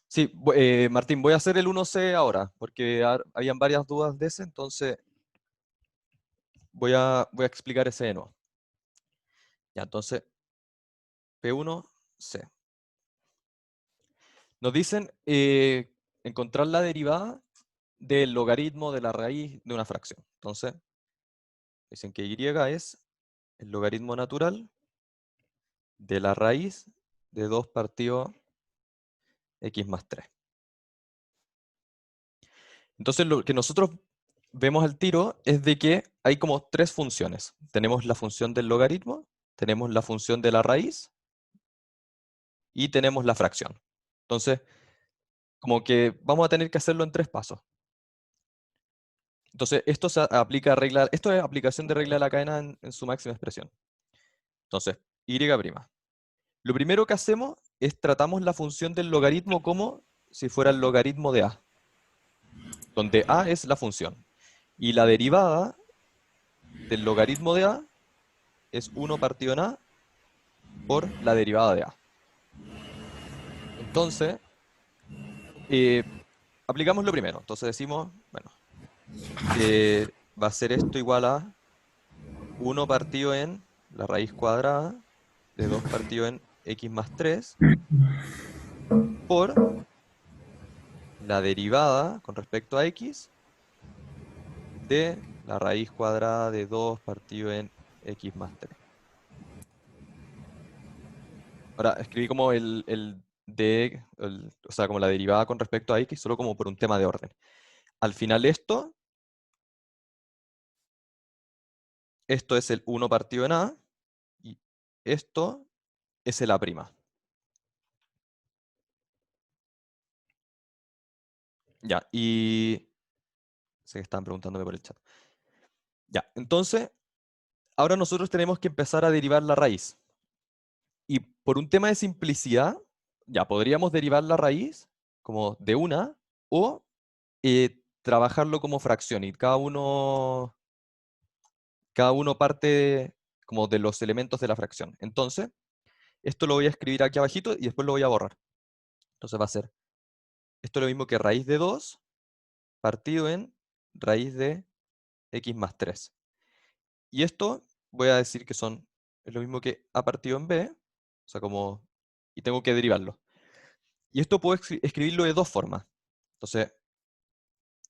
Sí, Martín, voy a hacer el 1C ahora, porque habían varias dudas de ese, entonces voy a explicar ese de nuevo. Ya, entonces, P1C. Nos dicen encontrar la derivada del logaritmo de la raíz de una fracción. Entonces, dicen que Y es el logaritmo natural de la raíz de 2 partido X más 3. Entonces, lo que nosotros vemos al tiro es de que hay como tres funciones. Tenemos la función del logaritmo, tenemos la función de la raíz y tenemos la fracción. Entonces, como que vamos a tener que hacerlo en tres pasos. Entonces, esto se aplica a regla, esto es aplicación de regla de la cadena en su máxima expresión. Entonces, Y'. Lo primero que hacemos es tratamos la función del logaritmo como si fuera el logaritmo de A, donde A es la función. Y la derivada del logaritmo de A es 1 partido en A por la derivada de A. Entonces, eh, aplicamos lo primero. Entonces decimos, bueno, va a ser esto igual a 1 partido en la raíz cuadrada de 2 partido en x más 3 por la derivada con respecto a x de la raíz cuadrada de 2 partido en x más 3. Ahora, escribí como el de, o sea, como la derivada con respecto a x, solo como por un tema de orden. Al final esto es el 1 partido en a, y esto es el a'. Ya, y sé que estaban preguntándome por el chat. Ya, entonces, ahora nosotros tenemos que empezar a derivar la raíz. Y por un tema de simplicidad, ya podríamos derivar la raíz como de una o trabajarlo como fracción y cada uno parte como de los elementos de la fracción. Entonces, esto lo voy a escribir aquí abajito y después lo voy a borrar. Entonces va a ser, esto es lo mismo que raíz de 2 partido en raíz de x más 3. Y esto voy a decir que es lo mismo que a partido en b, o sea, y tengo que derivarlo. Y esto puedo escribirlo de dos formas. Entonces,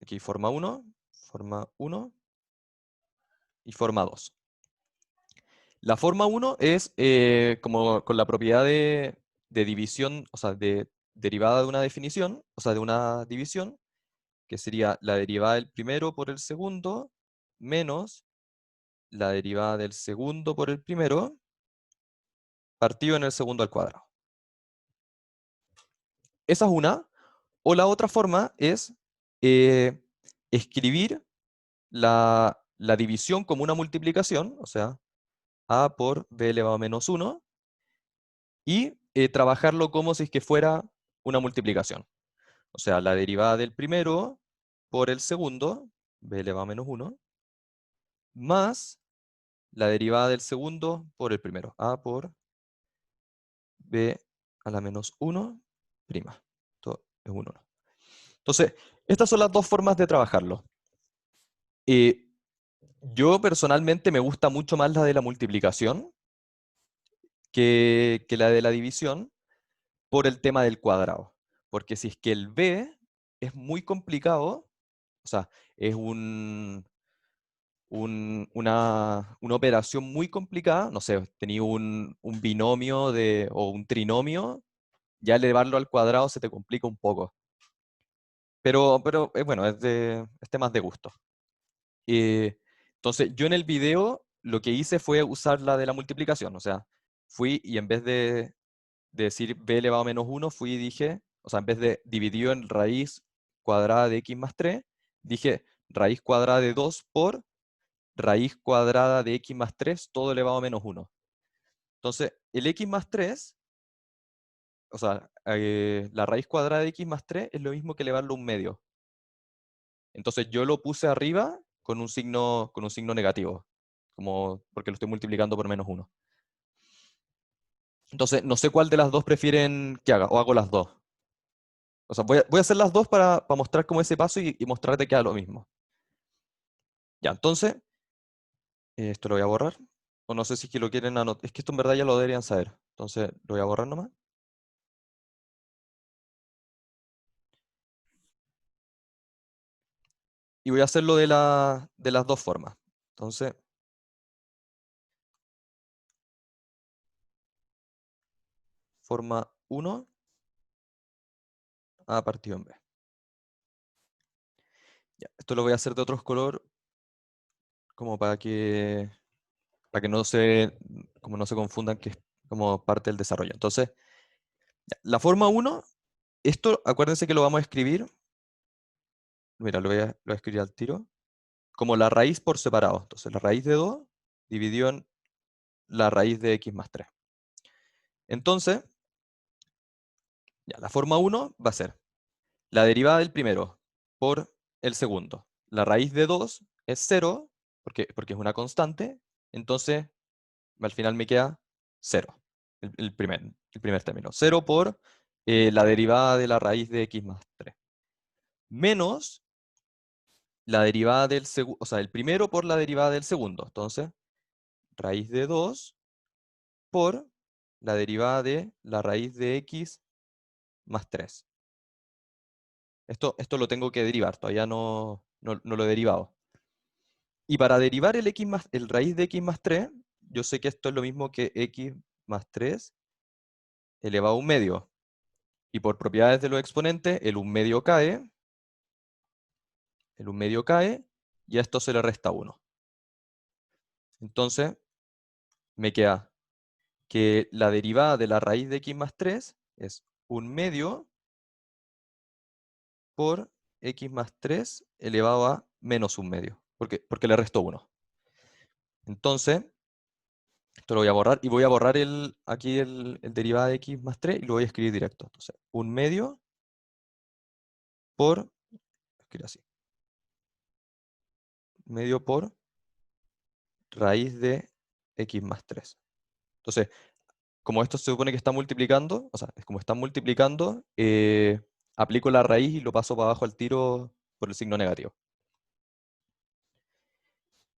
aquí forma 1 y forma 2. La forma 1 es como con la propiedad de división, o sea, de derivada de una definición, o sea, de una división, que sería la derivada del primero por el segundo menos la derivada del segundo por el primero partido en el segundo al cuadrado. Esa es una. O la otra forma es eh, escribir la división como una multiplicación, o sea, a por b elevado a menos 1, y trabajarlo como si es que fuera una multiplicación. O sea, la derivada del primero por el segundo, b elevado a menos 1, más la derivada del segundo por el primero, a por b a la menos 1 prima. Esto es un 1. Entonces, estas son las dos formas de trabajarlo. Yo personalmente me gusta mucho más la de la multiplicación que la de la división por el tema del cuadrado. Porque si es que el b es muy complicado, o sea, es una operación muy complicada, no sé, tenía un binomio o un trinomio, ya elevarlo al cuadrado se te complica un poco. Pero bueno, es temas de gusto. Entonces, yo en el video lo que hice fue usar la de la multiplicación, o sea, fui y en vez de decir b elevado a menos 1, fui y dije, o sea, en vez de dividido en raíz cuadrada de x más 3, dije raíz cuadrada de 2 por raíz cuadrada de x más 3, todo elevado a menos 1. Entonces, el x más 3, o sea, la raíz cuadrada de x más 3 es lo mismo que elevarlo a un medio. Entonces, yo lo puse arriba con un signo negativo, como porque lo estoy multiplicando por menos 1. Entonces, no sé cuál de las dos prefieren que haga, o hago las dos. O sea, voy a hacer las dos para mostrar como ese paso y mostrarte que da lo mismo. Ya, entonces, esto lo voy a borrar. O no sé si es que lo quieren anotar. Es que esto en verdad ya lo deberían saber. Entonces, lo voy a borrar nomás. Y voy a hacerlo de las dos formas. Entonces, forma 1 A partido en B. Ya, esto lo voy a hacer de otros color como para que como no se confundan que es como parte del desarrollo. Entonces, ya, la forma 1, esto acuérdense que lo vamos a escribir, mira, lo voy a escribir al tiro, como la raíz por separado. Entonces, la raíz de 2 dividido en la raíz de x más 3. Entonces, ya, la forma 1 va a ser la derivada del primero por el segundo. La raíz de 2 es 0, porque es una constante, entonces al final me queda 0, el primer término. 0 por la derivada de la raíz de x más 3. Menos la derivada del segundo, o sea, el primero por la derivada del segundo. Entonces, raíz de 2 por la derivada de la raíz de x más 3. Esto lo tengo que derivar, todavía no lo he derivado. Y para derivar el raíz de x más 3, yo sé que esto es lo mismo que x más 3 elevado a un medio. Y por propiedades de los exponentes, el 1 medio cae, y a esto se le resta 1. Entonces, me queda que la derivada de la raíz de x más 3 es 1 medio por x más 3 elevado a menos 1 medio, porque le resto 1. Entonces, esto lo voy a borrar, y voy a borrar aquí el derivada de x más 3 y lo voy a escribir directo. Entonces, 1 medio por, escribir así, medio por raíz de x más 3. Entonces, como esto se supone que está multiplicando, o sea, es como están multiplicando, aplico la raíz y lo paso para abajo al tiro por el signo negativo.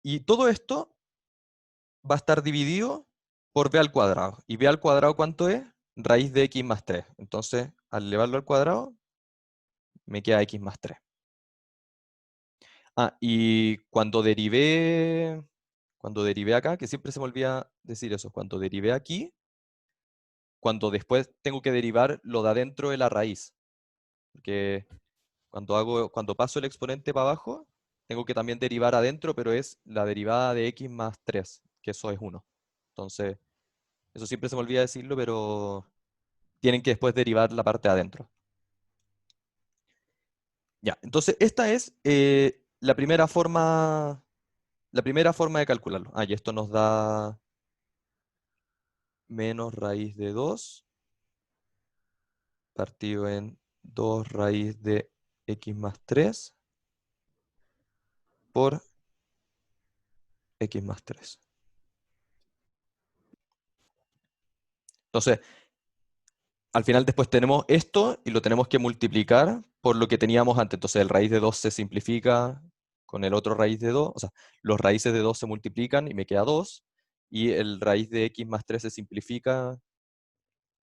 Y todo esto va a estar dividido por b al cuadrado. ¿Y b al cuadrado cuánto es? Raíz de x más 3. Entonces, al elevarlo al cuadrado, me queda x más 3. Ah, y cuando derivé acá, que siempre se me olvida decir eso, cuando derivé aquí, cuando después tengo que derivar lo de adentro de la raíz. Porque cuando paso el exponente para abajo, tengo que también derivar adentro, pero es la derivada de x más 3, que eso es 1. Entonces, eso siempre se me olvida decirlo, pero tienen que después derivar la parte de adentro. Ya, entonces esta es la primera forma de calcularlo. Ah, y esto nos da menos raíz de 2 partido en 2 raíz de x más 3 por x más 3. Entonces, al final después tenemos esto y lo tenemos que multiplicar por lo que teníamos antes. Entonces el raíz de 2 se simplifica con el otro raíz de 2. O sea, los raíces de 2 se multiplican y me queda 2. Y el raíz de x más 3 se simplifica.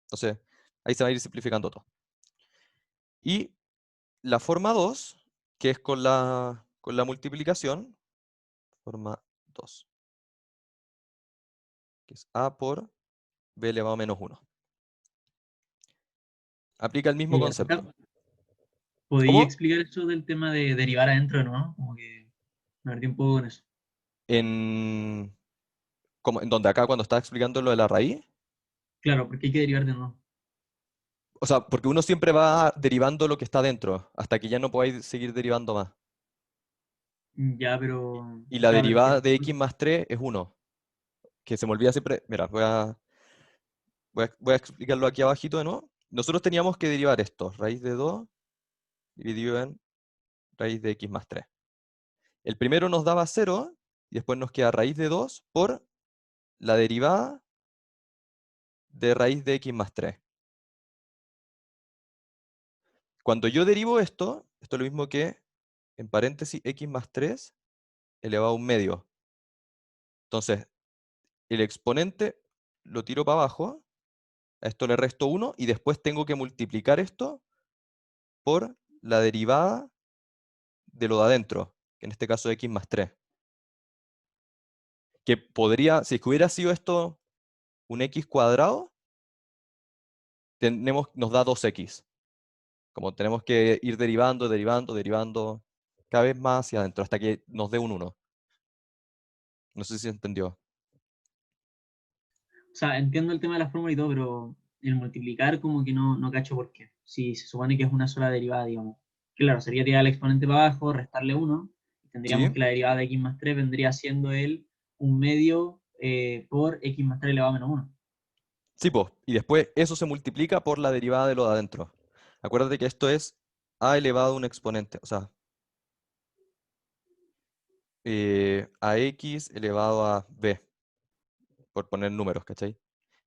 Entonces ahí se va a ir simplificando todo. Y la forma 2, que es con la multiplicación, forma 2, que es a por b elevado a menos 1. Aplica el mismo concepto. Acá, ¿podía ¿Cómo? explicar eso del tema de derivar adentro, no? Como que me perdí un poco con eso. En, en donde acá cuando estaba explicando lo de la raíz. Claro, porque hay que derivar de nuevo. O sea, porque uno siempre va derivando lo que está dentro, hasta que ya no podáis seguir derivando más. Ya, Y, pero, y o la sea, me refiero. derivada de x más 3 es 1, que se me olvida siempre. Mira, voy a explicarlo aquí abajito de nuevo. Nosotros teníamos que derivar esto, raíz de 2 dividido en raíz de x más 3. El primero nos daba 0, y después nos queda raíz de 2 por la derivada de raíz de x más 3. Cuando yo derivo esto es lo mismo que, en paréntesis, x más 3 elevado a un medio. Entonces, el exponente lo tiro para abajo, a esto le resto 1, y después tengo que multiplicar esto por la derivada de lo de adentro, que en este caso es x más 3. Que podría, si es que hubiera sido esto un x cuadrado, nos da 2x. Como tenemos que ir derivando, derivando, derivando cada vez más hacia adentro, hasta que nos dé un 1. No sé si se entendió. O sea, entiendo el tema de la fórmula y todo, pero el multiplicar como que no cacho por qué. Si se supone que es una sola derivada, digamos. Claro, sería tirar el exponente para abajo, restarle 1, y tendríamos ¿Sí? que la derivada de x más 3 vendría siendo el un medio por x más 3 elevado a menos 1. Sí, pues. Y después eso se multiplica por la derivada de lo de adentro. Acuérdate que esto es a elevado a un exponente. O sea, ax elevado a b, por poner números, ¿cachai?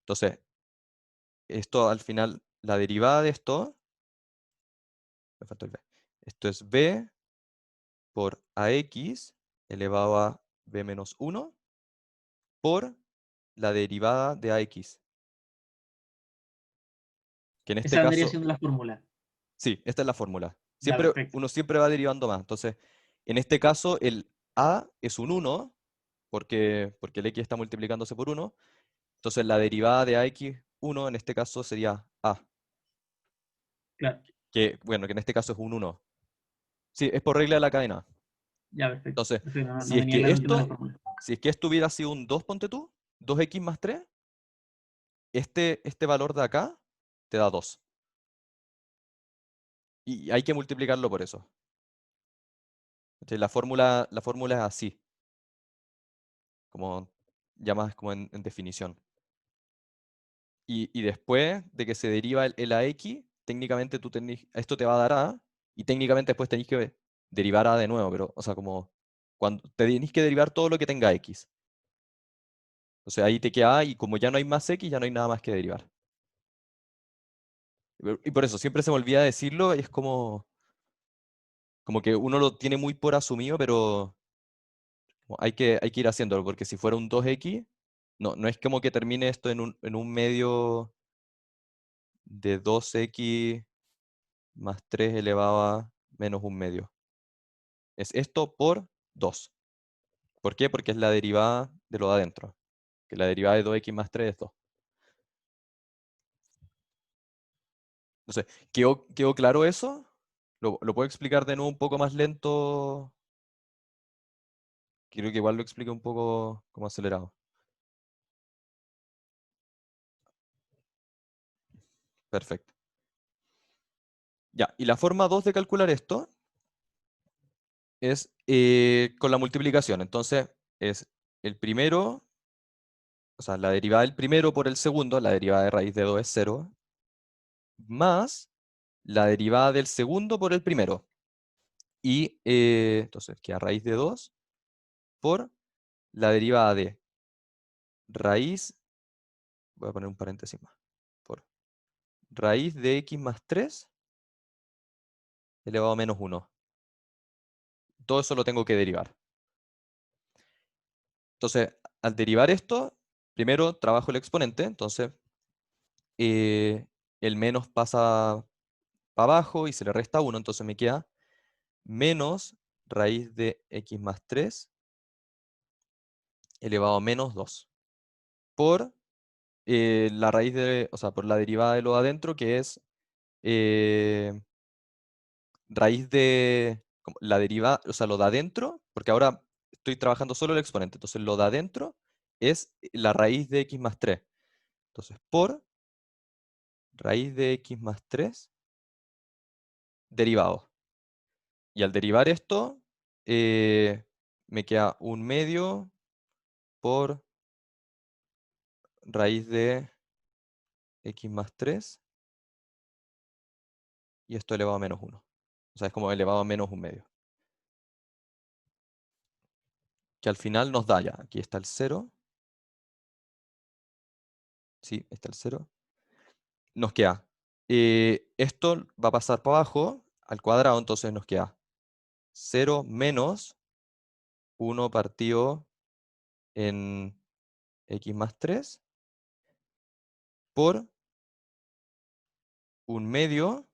Entonces, esto al final, la derivada de esto, me faltó el b. Esto es b por ax elevado a b menos 1 por la derivada de ax. Que en este Esa vendría caso, siendo la fórmula. sí, esta es la fórmula. Ya, Siempre, perfecto. uno siempre va derivando más. Entonces, en este caso, el a es un 1, porque el x está multiplicándose por 1. Entonces, la derivada de ax1 en este caso sería a, Claro, que, bueno, que en este caso es un 1. Sí, es por regla de la cadena. ya, perfecto. Entonces, Perfecto, no si es tenía que claro el tema de la esto, fórmula. si es que esto hubiera sido un 2, ponte tú, 2x más 3, este valor de acá te da 2. Y hay que multiplicarlo por eso. Entonces, la fórmula es así, como ya más como en definición. Y después de que se deriva el ax, técnicamente esto te va a dar a, y técnicamente después tenéis que derivar a de nuevo, pero, o sea, como cuando te tenéis que derivar todo lo que tenga x. Entonces ahí te queda a, y como ya no hay más x, ya no hay nada más que derivar. Y por eso, siempre se me olvida decirlo, y es como que uno lo tiene muy por asumido, pero hay que ir haciéndolo, porque si fuera un 2x, no es como que termine esto en un medio de 2x más 3 elevado a menos un medio. Es esto por 2. ¿Por qué? Porque es la derivada de lo de adentro. Que la derivada de 2x más 3 es 2. Entonces, ¿quedó claro eso? ¿Lo puedo explicar de nuevo un poco más lento? Creo que igual lo expliqué un poco como acelerado. Perfecto. Ya, y la forma 2 de calcular esto es con la multiplicación. Entonces, es el primero, o sea, la derivada del primero por el segundo, la derivada de raíz de 2 es 0, más la derivada del segundo por el primero. Y entonces queda raíz de 2 por la derivada de raíz, voy a poner un paréntesis más, por raíz de x más 3 elevado a menos 1. Todo eso lo tengo que derivar. Entonces, al derivar esto, primero trabajo el exponente, entonces eh, el menos pasa para abajo y se le resta 1, entonces me queda menos raíz de x más 3 elevado a menos 2 por la raíz de, o sea, por la derivada de lo de adentro, que es eh, raíz de la derivada, o sea, lo de adentro, porque ahora estoy trabajando solo el exponente, entonces lo de adentro es la raíz de x más 3. Entonces, por raíz de x más 3 derivado. Y al derivar esto, me queda un medio por raíz de x más 3 y esto elevado a menos 1. O sea, es como elevado a menos un medio. Que al final nos da ya, aquí está el 0. Sí, está el 0. Nos queda Esto va a pasar para abajo al cuadrado, entonces nos queda 0 menos 1 partido en x más 3 por un medio,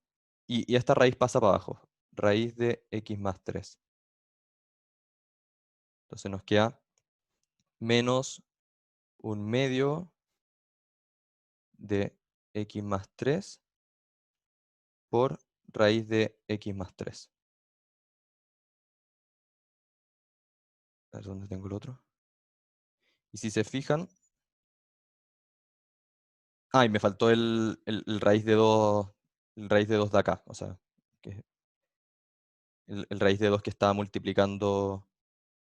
y esta raíz pasa para abajo, raíz de x más 3. Entonces nos queda menos un medio de x más 3 por raíz de x más 3. A ver dónde tengo el otro. Y si se fijan... Ah, y me faltó el raíz de 2, el raíz de 2 de acá. O sea, que el raíz de 2 que estaba multiplicando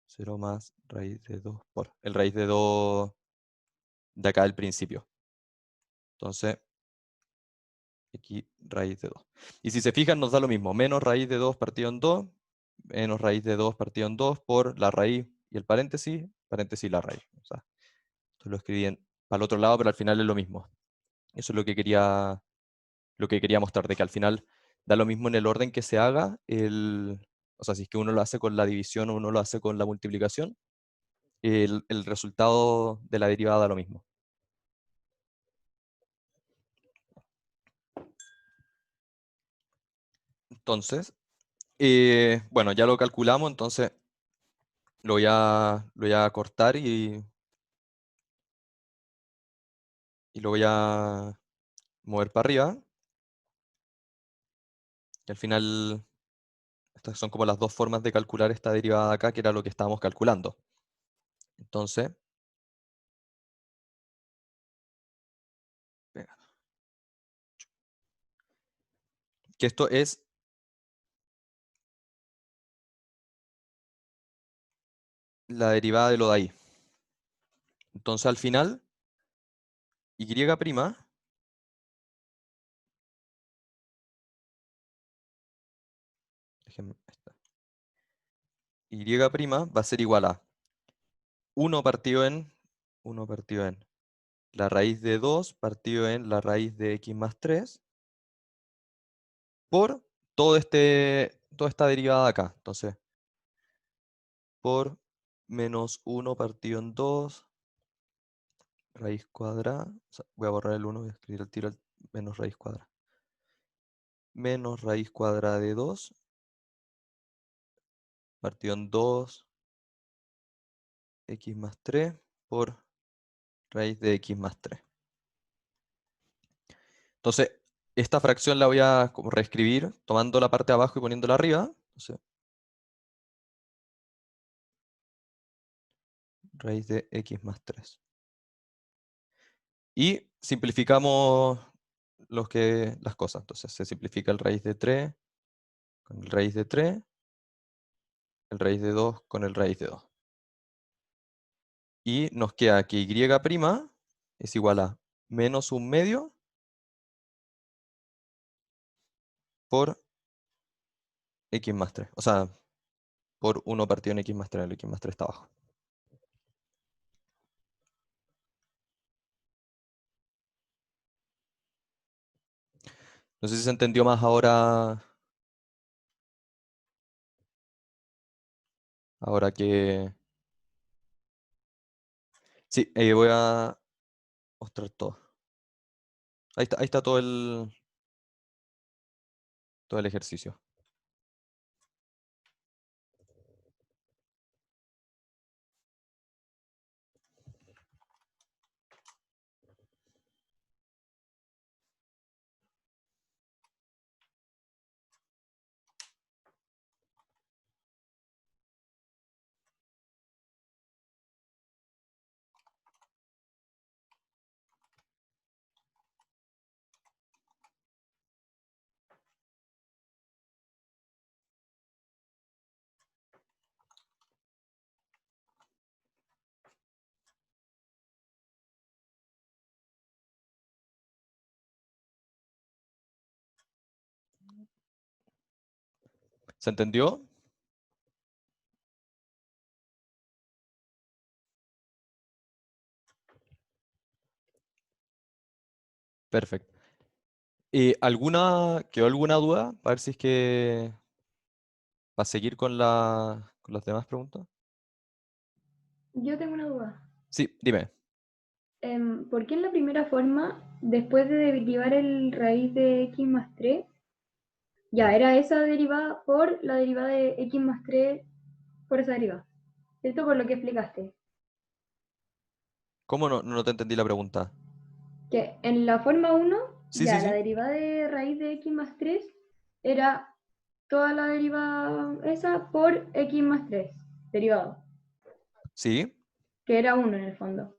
0 más raíz de 2 por el raíz de 2 de acá del principio. Entonces, x raíz de 2. Y si se fijan, nos da lo mismo. Menos raíz de 2 partido en 2, menos raíz de 2 partido en 2 por la raíz y el paréntesis, paréntesis y la raíz. O sea, esto lo escribí para el otro lado, pero al final es lo mismo. Eso es lo que quería mostrar, de que al final da lo mismo en el orden que se haga. O sea, si es que uno lo hace con la división o uno lo hace con la multiplicación, el resultado de la derivada da lo mismo. Entonces, bueno, ya lo calculamos, entonces lo voy a cortar y lo voy a mover para arriba. Y al final, estas son como las dos formas de calcular esta derivada de acá, que era lo que estábamos calculando. Entonces, que esto es la derivada de lo de ahí. Entonces, al final, y', déjenme, esta, y' va a ser igual a 1 partido en la raíz de 2 partido en la raíz de x más 3 por toda esta derivada de acá. Entonces, por menos 1 partido en 2 raíz cuadrada. O sea, voy a borrar el 1, voy a escribir el tiro menos raíz cuadrada. Menos raíz cuadrada de 2 partido en 2 x más 3 por raíz de x más 3. Entonces, esta fracción la voy a como reescribir tomando la parte de abajo y poniéndola arriba. Entonces, raíz de x más 3. Y simplificamos las cosas. Entonces, se simplifica el raíz de 3 con el raíz de 3, el raíz de 2 con el raíz de 2. Y nos queda que y' es igual a menos un medio por x más 3. O sea, por 1 partido en x más 3. El x más 3 está abajo. No sé si se entendió más ahora, ahora que... Sí, voy a mostrar todo. Ahí está todo el ejercicio. ¿Se entendió? Perfecto. ¿Quedó alguna duda? Para ver si es que... Para seguir con las demás preguntas. Yo tengo una duda. Sí, dime. ¿Por qué en la primera forma, después de derivar el raíz de x más 3, ya era esa derivada por la derivada de x más 3 por esa derivada? ¿Cierto? Por lo que explicaste. ¿Cómo no te entendí la pregunta? Que en la forma uno Sí, sí, ya la sí. derivada de raíz de x más 3 era toda la derivada esa por x más 3 derivado, Sí, que era uno en el fondo.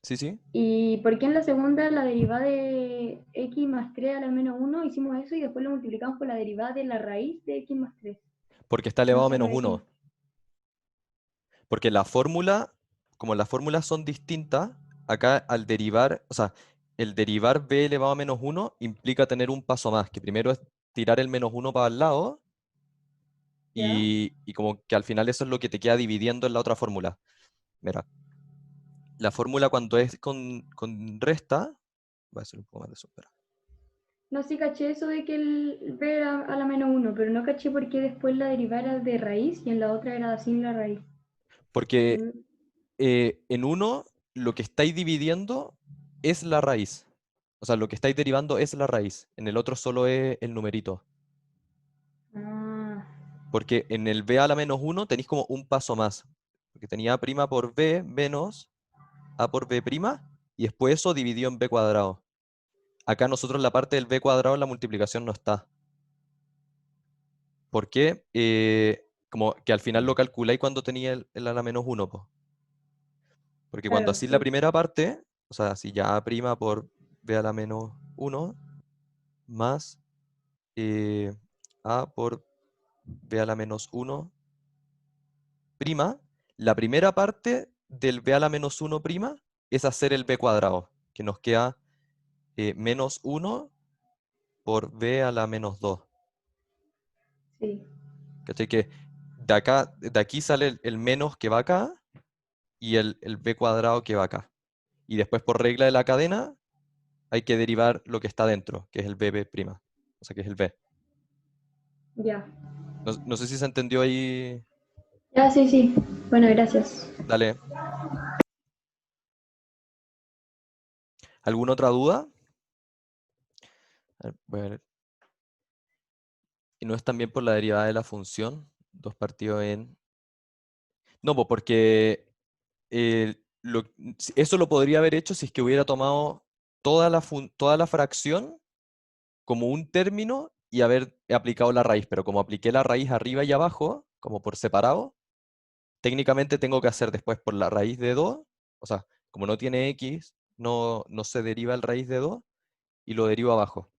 sí, sí. ¿Y por qué en la segunda la derivada de x más 3 a la menos uno hicimos eso y después lo multiplicamos por la derivada de la raíz de x más 3? Porque está No elevado a solo menos x más... 1. Porque la fórmula, como las fórmulas son distintas, acá al derivar, o sea, el derivar b elevado a menos 1 implica tener un paso más, que primero es tirar el menos 1 para el lado ¿Ya? y como que al final eso es lo que te queda dividiendo en la otra fórmula. Mira, la fórmula cuando es con resta, voy a hacer un poco más de eso, espera. No, sí caché eso de que el b era a la menos uno, pero no caché por qué después la derivada era de raíz y en la otra era sin la raíz. Porque Mm. en uno lo que estáis dividiendo es la raíz. O sea, lo que estáis derivando es la raíz. En el otro solo es el numerito. Ah, Porque en el b a la menos 1 tenéis como un paso más. Porque tenía a' por b menos a por b', y después eso dividido en b cuadrado. Acá nosotros la parte del b cuadrado en la multiplicación no está. ¿Por qué? Como que al final lo calculáis cuando tenía el a la menos 1, po. Porque cuando claro, así la sí. primera parte, o sea, si ya a' por b a la menos 1 más eh, a por b a la menos 1 prima, la primera parte del b a la menos 1 prima es hacer el b cuadrado, que nos queda menos 1 por b a la menos 2. Sí, ¿Cachai? Que de aquí sale el menos que va acá y el b cuadrado que va acá. Y después por regla de la cadena hay que derivar lo que está dentro, que es el bb', o sea, que es el b. ya. No sé si se entendió ahí. Ya, sí, sí. Bueno, gracias. Dale. ¿Alguna otra duda? A ver, voy a ver. Y no es también por la derivada de la función, 2 partido en... No, pues porque eso lo podría haber hecho si es que hubiera tomado toda la fracción como un término y haber aplicado la raíz, pero como apliqué la raíz arriba y abajo, como por separado, técnicamente tengo que hacer después por la raíz de 2, o sea, como no tiene x, no se deriva el raíz de 2 y lo derivo abajo.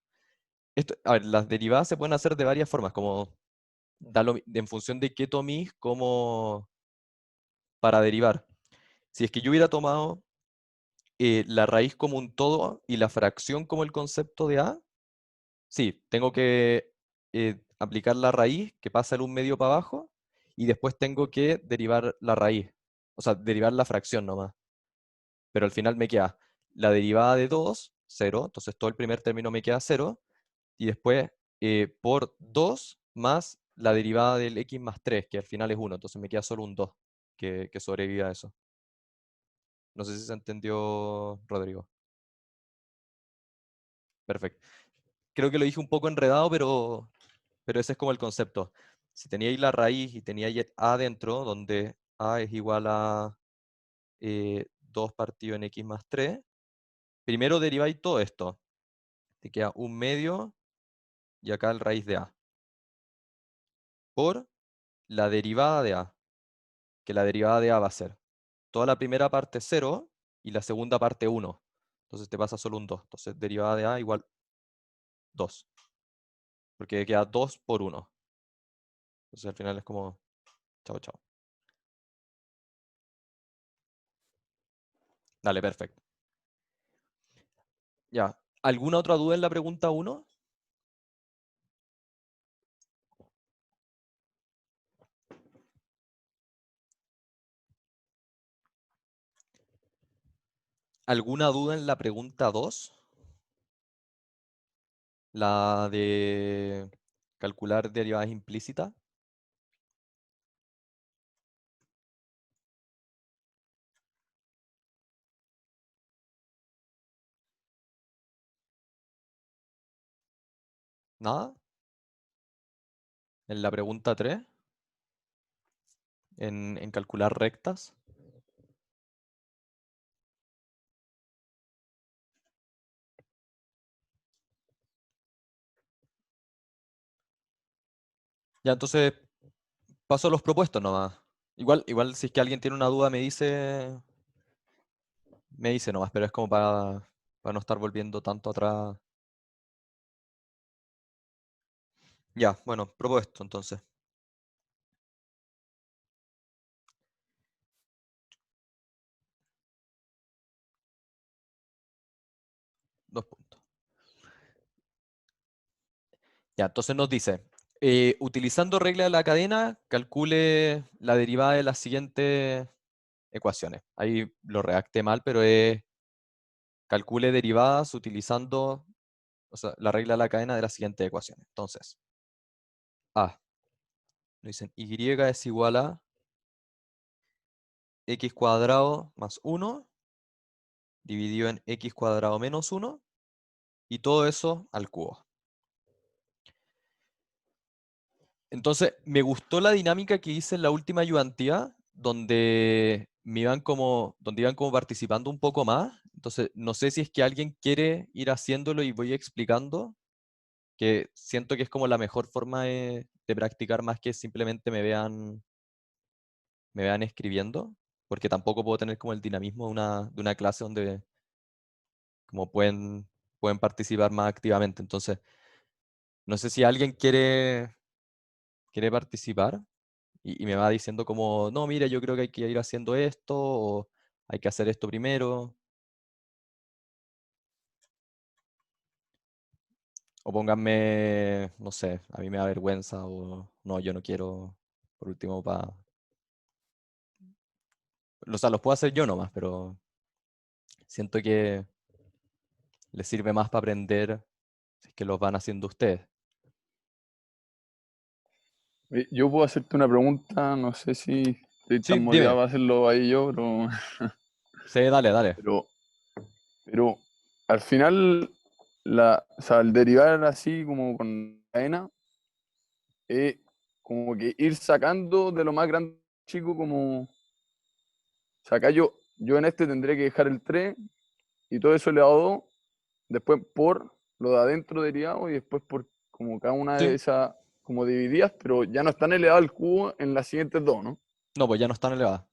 A ver, las derivadas se pueden hacer de varias formas, como en función de qué tomís como para derivar. Si es que yo hubiera tomado la raíz como un todo y la fracción como el concepto de a, sí, tengo que aplicar la raíz que pasa el 1/2 para abajo y después tengo que derivar la raíz, o sea, derivar la fracción nomás. Pero al final me queda la derivada de 2, 0, entonces todo el primer término me queda 0, y después por 2 más la derivada del x más 3, que al final es 1, entonces me queda solo un 2 que sobrevive a eso. No sé si se entendió, Rodrigo. Perfecto. Creo que lo dije un poco enredado, pero ese es como el concepto. Si teníais la raíz y teníais a dentro, donde a es igual a 2 partido en x más 3, primero deriváis todo esto. Te queda un medio y acá el raíz de a. Por la derivada de a, que la derivada de a va a ser toda la primera parte 0 y la segunda parte 1. Entonces te pasa solo un 2. Entonces derivada de a igual 2. Porque queda 2 por 1. Entonces al final es como chao, chao. Dale, perfecto. Ya. ¿Alguna otra duda en la pregunta 1? ¿Alguna duda en la pregunta 2? La de calcular derivadas implícitas. ¿Nada? En la pregunta 3, en calcular rectas. Ya, entonces paso a los propuestos nomás. Igual si es que alguien tiene una duda me dice nomás, pero es como para no estar volviendo tanto atrás. Ya, bueno, propuesto entonces. Dos puntos. Ya, entonces nos dice, utilizando regla de la cadena, calcule la derivada de las siguientes ecuaciones. Ahí lo redacté mal, pero es calcule derivadas utilizando, o sea, la regla de la cadena de las siguientes ecuaciones. Entonces, A, nos dicen y es igual a x cuadrado más 1 dividido en x cuadrado menos 1 y todo eso al cubo. Entonces, me gustó la dinámica que hice en la última ayudantía, donde iban como participando un poco más. Entonces, no sé si es que alguien quiere ir haciéndolo y voy explicando, que siento que es como la mejor forma de practicar más que simplemente me vean escribiendo, porque tampoco puedo tener como el dinamismo de una clase donde como pueden participar más activamente. Entonces, no sé si alguien quiere participar y me va diciendo como, no, mira, yo creo que hay que ir haciendo esto o hay que hacer esto primero. O pónganme, no sé, a mí me da vergüenza o no, yo no quiero, por último, O sea, los puedo hacer yo nomás, pero siento que les sirve más para aprender si es que los van haciendo ustedes. Yo puedo hacerte una pregunta, no sé si estoy Sí, tan motivado dime. para hacerlo ahí yo, Sí, dale, dale. pero, pero al final, o sea, el derivar así como con cadena es como que ir sacando de lo más grande chico como, o sea, acá yo en este tendré que dejar el 3 y todo eso elevado a 2, después por lo de adentro derivado y después por como cada una de Sí. esas como divididas, pero ya no están elevadas al cubo en las siguientes dos, ¿no? No, pues ya no están elevadas.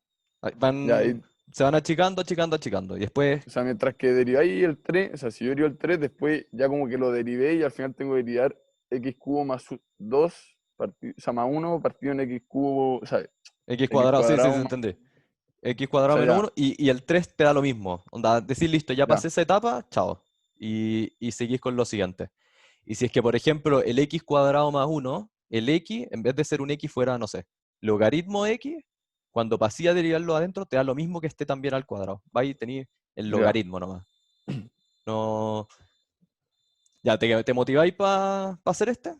Ahí Ya, ahí, se van achicando, achicando, achicando. Y después, o sea, mientras que deriváis el 3, o sea, si yo derivo el 3, después ya como que lo derivé y al final tengo que derivar x cubo más 2, o sea, más 1 partido en x cubo, o sea, x x cuadrado, sí, sí, cuadrado sí, más, entendí. X o cuadrado sea, menos ya, 1 y el 3 te da lo mismo. Onda, decir listo, ya ya, pasé esa etapa, chao. Y seguís con lo siguiente. Y si es que, por ejemplo, el x cuadrado más 1, el x, en vez de ser un x fuera, no sé, logaritmo de x, cuando pasé a derivarlo adentro, te da lo mismo que esté también al cuadrado. Va y tenés el ya, logaritmo nomás. No. Ya, ¿te motiváis para hacer este?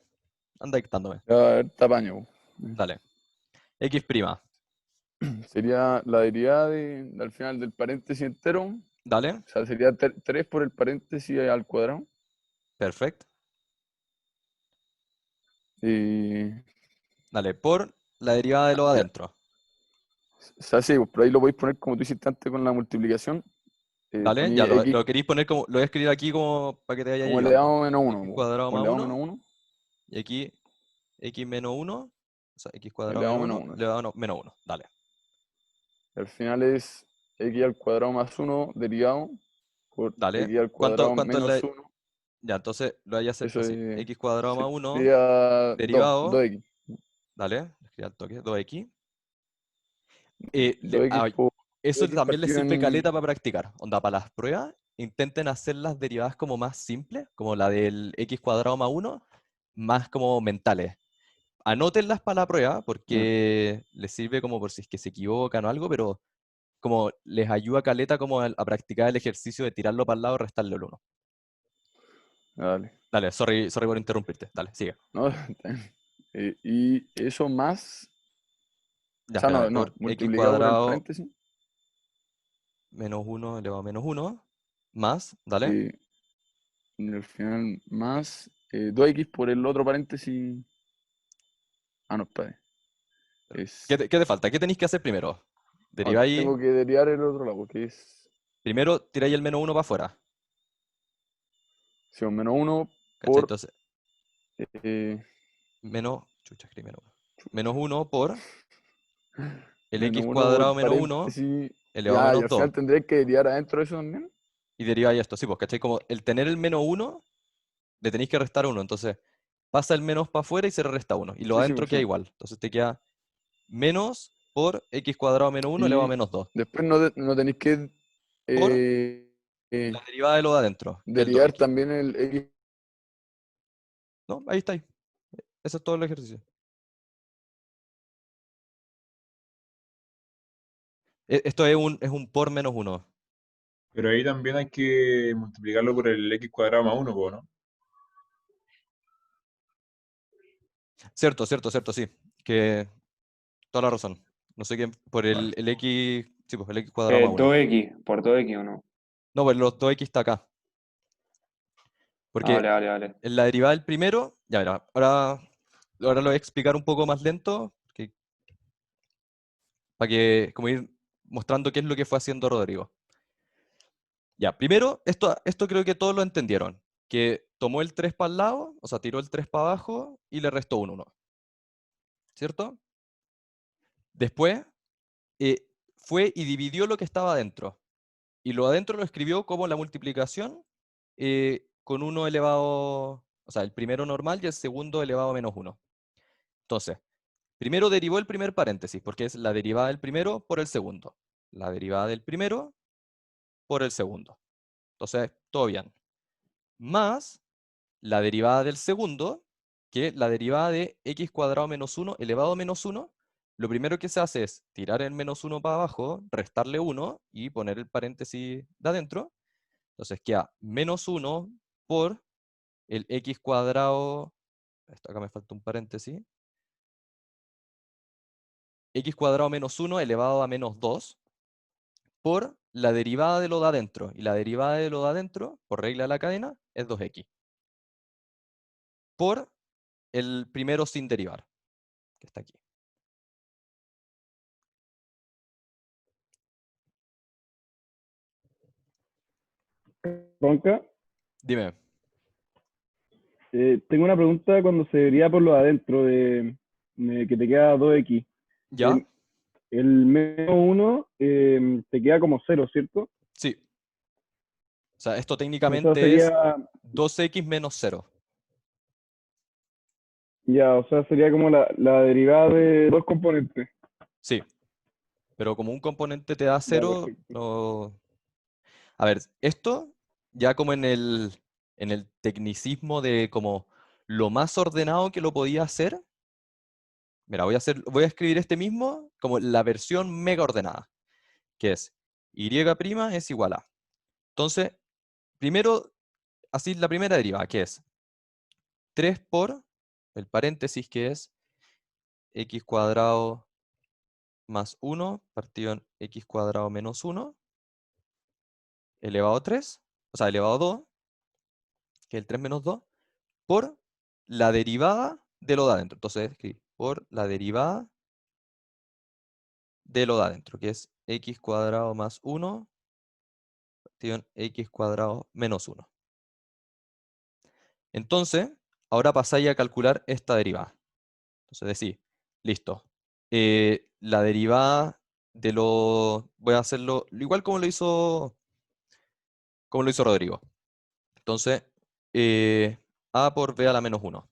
Anda dictándome. ya, a ver, tamaño. Dale. X'. Sería la derivada al final del paréntesis entero, o Dale. sea, sería 3 por el paréntesis al cuadrado. Perfecto. Y, Dale. Por la derivada de lo de ya, adentro. o sea, sí, pues, por ahí lo podéis poner como tú hiciste antes con la multiplicación. Dale. Ya Tenía x lo queréis poner como. Lo voy a escribir aquí como para que te vaya como ayudando. elevado menos X 1, cuadrado como más elevado 1. menos 1, Y aquí x menos 1. O sea, x cuadrado elevado menos menos 1. 1. Elevado menos 1. Dale. Al final es x al cuadrado más 1 derivado por Dale. x al ¿Cuánto, cuadrado cuánto es menos la. 1. Ya, entonces lo voy a hacer Eso así. X cuadrado más 1. sería 2, Derivado. 2x. Dale. Escribí al toque. 2x. 2x por Eso 2x también les partido sirve en... caleta para practicar. Onda, para las pruebas, intenten hacer las derivadas como más simples, como la del x cuadrado más 1, más como mentales. Anótenlas para la prueba, Ya, porque les sirve como por si es que se equivocan o algo, pero como les ayuda caleta como a practicar el ejercicio de tirarlo para el lado y restarle el 1. Dale. Dale, sorry por interrumpirte. Dale, sigue. No, y eso más. Ya, O sea, espérame, no, por x multiplicado por el cuadrado paréntesis. menos 1 elevado a menos 1, más, dale. Y al final más 2x por el otro paréntesis. Ah, no, espera. ¿Qué te falta? ¿Qué tenéis que hacer primero? Deriváis, Tengo que derivar el otro lado, que es primero tiráis el menos 1 para afuera. si un menos 1 ¿Cachai? por Entonces, eh, chucha, escribí menos 1. Menos 1 por el menos x 1 cuadrado por menos 1 paréntesis. elevado a Ya, y menos al 2. final tendré que derivar adentro de eso también. Y deriváis esto, sí, pues, ¿cachai? Como el tener el menos 1, le tenéis que restar 1. Entonces, pasa el menos para afuera y se le resta 1. Y lo Sí, sí, adentro pues queda sí. igual. Entonces te queda menos por x cuadrado menos 1 elevado a Y menos 2. después no tenéis que Por eh, la derivada de lo de adentro, que es el derivar 2x. también el x. ¿No? Ahí está. Eso es todo el ejercicio. Esto es un por menos 1. Pero ahí también hay que multiplicarlo por el x cuadrado más 1, ¿no? Cierto, sí. Que toda la razón. No sé qué, por Vale. el x, sí, pues el x cuadrado más 1. 2x, por 2x o no. No, pues los 2x está acá. Ah, Porque vale. en la derivada del primero, ya verá, ahora lo voy a explicar un poco más lento, para que, como ir mostrando qué es lo que fue haciendo Rodrigo. Ya, primero, esto creo que todos lo entendieron, que tomó el 3 para el lado, o sea, tiró el 3 para abajo y le restó un 1, ¿cierto? Después, fue y dividió lo que estaba adentro, y lo adentro lo escribió como la multiplicación con 1 elevado, o sea, el primero normal y el segundo elevado a menos 1. Entonces, primero derivó el primer paréntesis, porque es la derivada del primero por el segundo. La derivada del primero por el segundo. Entonces, todo bien. Más la derivada del segundo, que es la derivada de x cuadrado menos 1 elevado a menos 1. Lo primero que se hace es tirar el menos 1 para abajo, restarle 1 y poner el paréntesis de adentro. Entonces queda menos 1 por el x cuadrado, acá me falta un paréntesis, x cuadrado menos 1 elevado a menos 2 por la derivada de lo de adentro. Y la derivada de lo de adentro, por regla de la cadena, es 2x. Por el primero sin derivar, que está aquí. Ronca, Dime, tengo una pregunta cuando se deriva por lo de adentro, que te queda 2x. ¿ya? El menos 1 te queda como 0, ¿cierto? Sí. O sea, esto O sea, técnicamente es sería, 2x menos 0. ya, o sea, sería como la derivada de dos componentes. Sí. Pero como un componente te da Ya, 0, perfecto. no... A ver, esto ya como en el tecnicismo de como lo más ordenado que lo podía hacer. Mira, voy a escribir este mismo como la versión mega ordenada, que es y' es igual a. Entonces, primero, así la primera derivada, que es 3 por el paréntesis, que es x cuadrado más 1 partido en x cuadrado menos 1 elevado a 3, o sea, elevado a 2, que es el 3 menos 2, por la derivada de lo de adentro. Entonces, escribir por la derivada de lo de adentro, que es x cuadrado más 1 partido en x cuadrado menos 1. Entonces, ahora pasáis a calcular esta derivada. Entonces decís, listo. La derivada de lo... Voy a hacerlo igual como lo hizo Rodrigo. Entonces, a por b a la menos 1.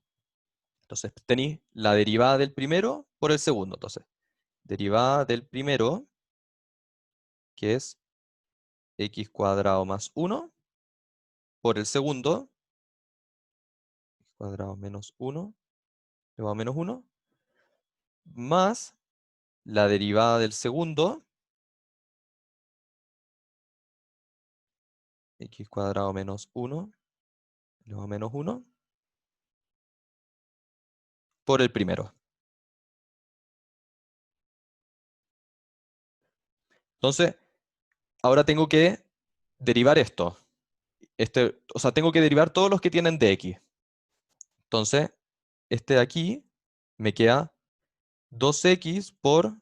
Entonces, tenéis la derivada del primero por el segundo. Entonces, derivada del primero, que es x cuadrado más 1, por el segundo, x cuadrado menos 1, elevado a menos 1, más la derivada del segundo, x cuadrado menos 1, elevado a menos 1 por el primero. Entonces, ahora tengo que derivar esto. O sea, tengo que derivar todos los que tienen dx. Entonces, este de aquí me queda 2x por,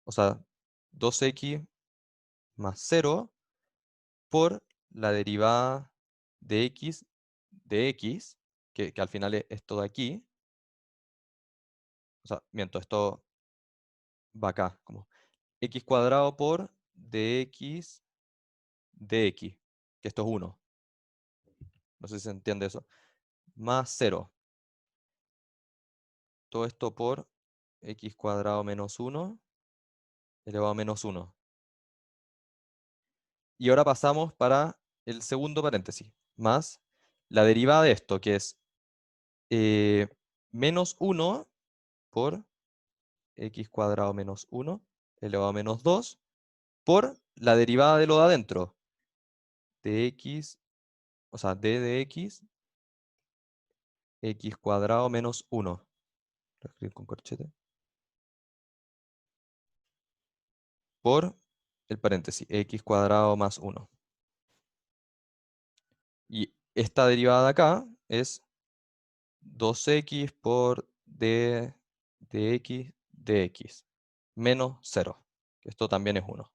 o sea, 2x más 0 por la derivada de x, que al final es esto de aquí. O sea, miento, esto va acá, como x cuadrado por dx dx, que esto es 1. No sé si se entiende eso. Más 0. Todo esto por x cuadrado menos 1 elevado a menos 1. Y ahora pasamos para el segundo paréntesis, más la derivada de esto, que es menos 1 por x cuadrado menos 1 elevado a menos 2 por la derivada de lo de adentro, de x, o sea, d de x cuadrado menos 1. Lo voy a escribir con corchete. Por el paréntesis, x cuadrado más 1. Y esta derivada de acá es 2x por d de x dx menos 0. Esto también es 1.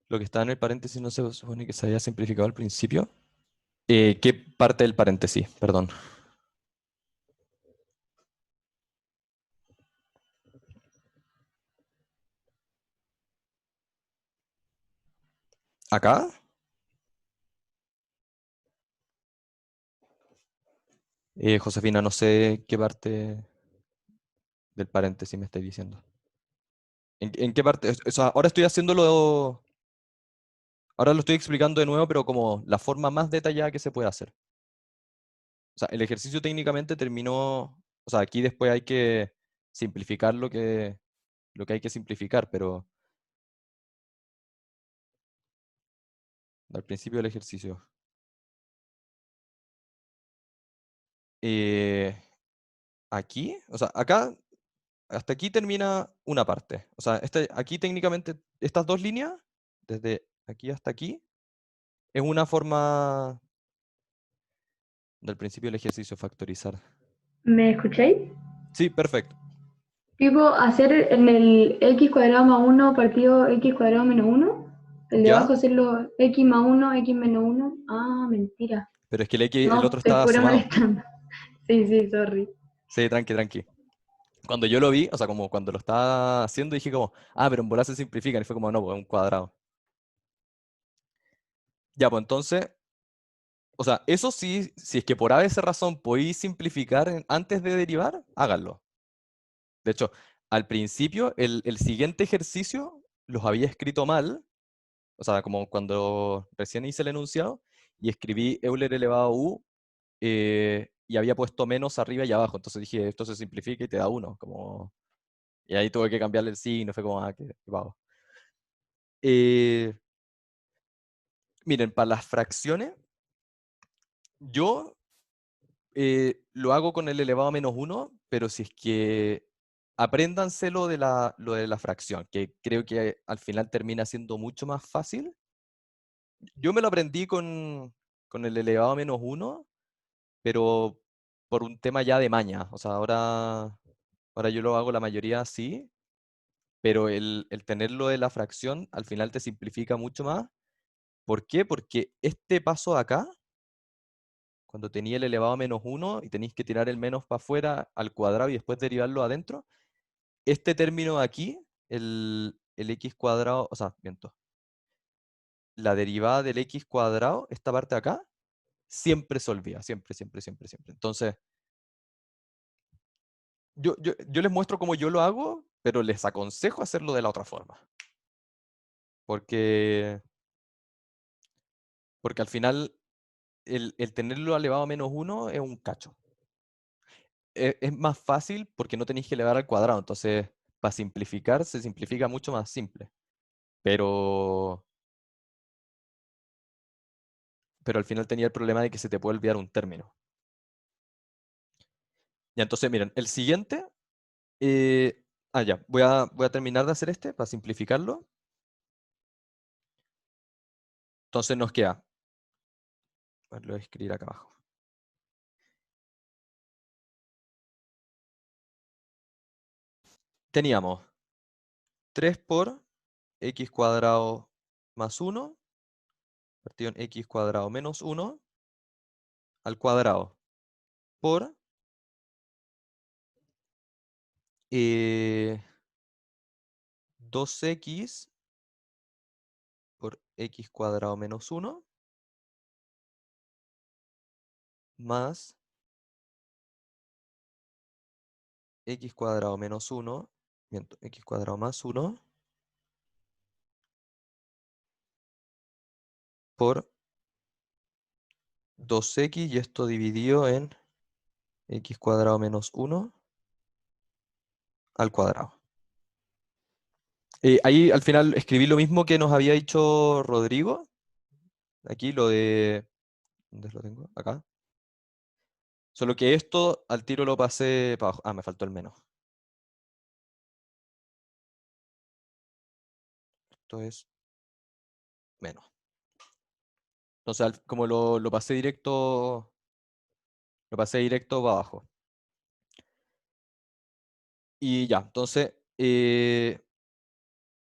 Lo que está en el paréntesis no se supone que se haya simplificado al principio. ¿Qué parte del paréntesis? Perdón. ¿Acá? Josefina, no sé qué parte del paréntesis me estáis diciendo. ¿En qué parte? O sea, ahora estoy haciéndolo. Ahora lo estoy explicando de nuevo, pero como la forma más detallada que se puede hacer. O sea, el ejercicio técnicamente terminó. O sea, aquí después hay que simplificar lo que hay que simplificar, pero al principio del ejercicio. Aquí, o sea, acá, hasta aquí termina una parte. O sea, aquí técnicamente, estas dos líneas, desde aquí hasta aquí, es una forma del principio del ejercicio factorizar. ¿Me escucháis? Sí, perfecto. Tipo, hacer en el x cuadrado más 1 partido x cuadrado menos 1. El de ¿Ya? abajo hacerlo x más 1, x menos 1. Ah, mentira. Pero es que el No, otro estoy está pura sumado. molestando. Sí, sí, sorry. Sí, tranqui, tranqui. Cuando yo lo vi, o sea, como cuando lo estaba haciendo, dije como, pero en bola se simplifican. Y fue como, no, pues es un cuadrado. Ya, pues entonces, o sea, eso sí, si es que por ABC razón podéis simplificar antes de derivar, háganlo. De hecho, al principio, el siguiente ejercicio los había escrito mal, o sea, como cuando recién hice el enunciado, y escribí Euler elevado a U, y había puesto menos arriba y abajo. Entonces dije, esto se simplifica y te da 1. Y ahí tuve que cambiarle el signo, fue como, qué vago. Miren, para las fracciones, yo lo hago con el elevado a menos 1, pero si es que apréndanse lo de la fracción, que creo que al final termina siendo mucho más fácil. Yo me lo aprendí con el elevado a menos 1, pero por un tema ya de maña. O sea, ahora yo lo hago la mayoría así, pero el tenerlo de la fracción al final te simplifica mucho más. ¿Por qué? Porque este paso de acá, cuando tenía el elevado a menos 1 y tenéis que tirar el menos para afuera al cuadrado y después derivarlo adentro, este término de aquí, el x cuadrado, o sea, miento, la derivada del x cuadrado, esta parte de acá, siempre se olvida, siempre, siempre, siempre, siempre. Entonces, yo les muestro cómo yo lo hago, pero les aconsejo hacerlo de la otra forma. Porque al final, el tenerlo elevado a menos 1 es un cacho. Es más fácil porque no tenéis que elevar al cuadrado. Entonces, para simplificar, se simplifica mucho más simple. Pero pero al final tenía el problema de que se te puede olvidar un término. Ya, entonces, miren, el siguiente... ya, voy a terminar de hacer este para simplificarlo. Entonces nos queda... A ver, lo voy a escribir acá abajo. Teníamos 3 por x cuadrado más 1, partido en x cuadrado menos 1, al cuadrado, por 2x por x cuadrado menos 1, más x cuadrado menos 1, miento, x cuadrado más 1, por 2x, y esto dividido en x cuadrado menos 1 al cuadrado. Ahí al final escribí lo mismo que nos había dicho Rodrigo. Aquí lo de... ¿Dónde lo tengo? Acá. Solo que esto al tiro lo pasé para abajo. Ah, me faltó el menos. Esto es menos. Entonces, como lo pasé directo para abajo. Y ya, entonces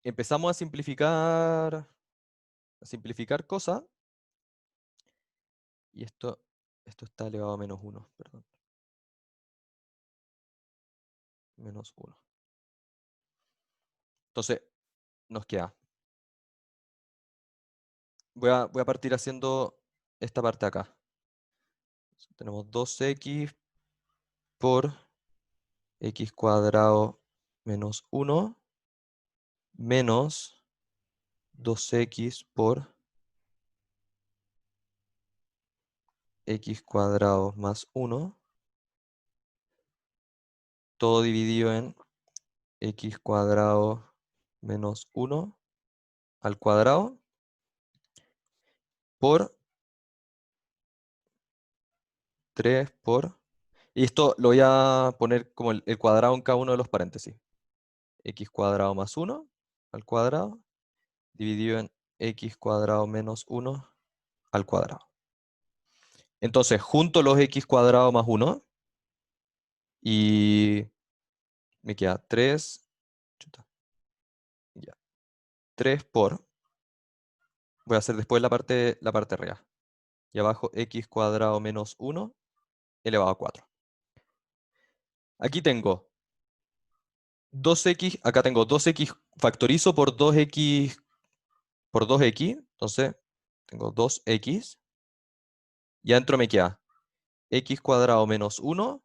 empezamos a simplificar cosas. Y esto está elevado a menos 1, perdón. Menos 1. Entonces, nos queda. Voy a partir haciendo esta parte acá. Tenemos 2x por x cuadrado menos 1 menos 2x por x cuadrado más 1, todo dividido en x cuadrado menos 1 al cuadrado por 3 por... Y esto lo voy a poner como el cuadrado en cada uno de los paréntesis. X cuadrado más 1 al cuadrado dividido en x cuadrado menos 1 al cuadrado. Entonces, junto los x cuadrado más 1 y me queda 3, ya, 3 por, voy a hacer después la parte real. Y abajo x cuadrado menos 1 elevado a 4. Aquí tengo 2x, acá tengo 2x factorizo por 2x, entonces tengo 2x, y adentro me queda x cuadrado menos 1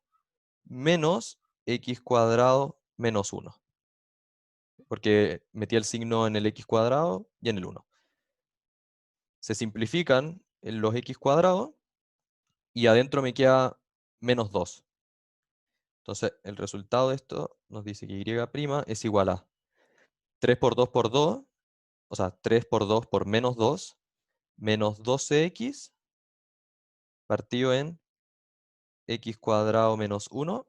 menos x cuadrado menos 1, porque metí el signo en el x cuadrado y en el 1. Se simplifican en los x cuadrados y adentro me queda menos 2. Entonces el resultado de esto nos dice que y' es igual a 3 por 2 por 2, o sea, 3 por 2 por menos 2, menos 12x partido en x cuadrado menos 1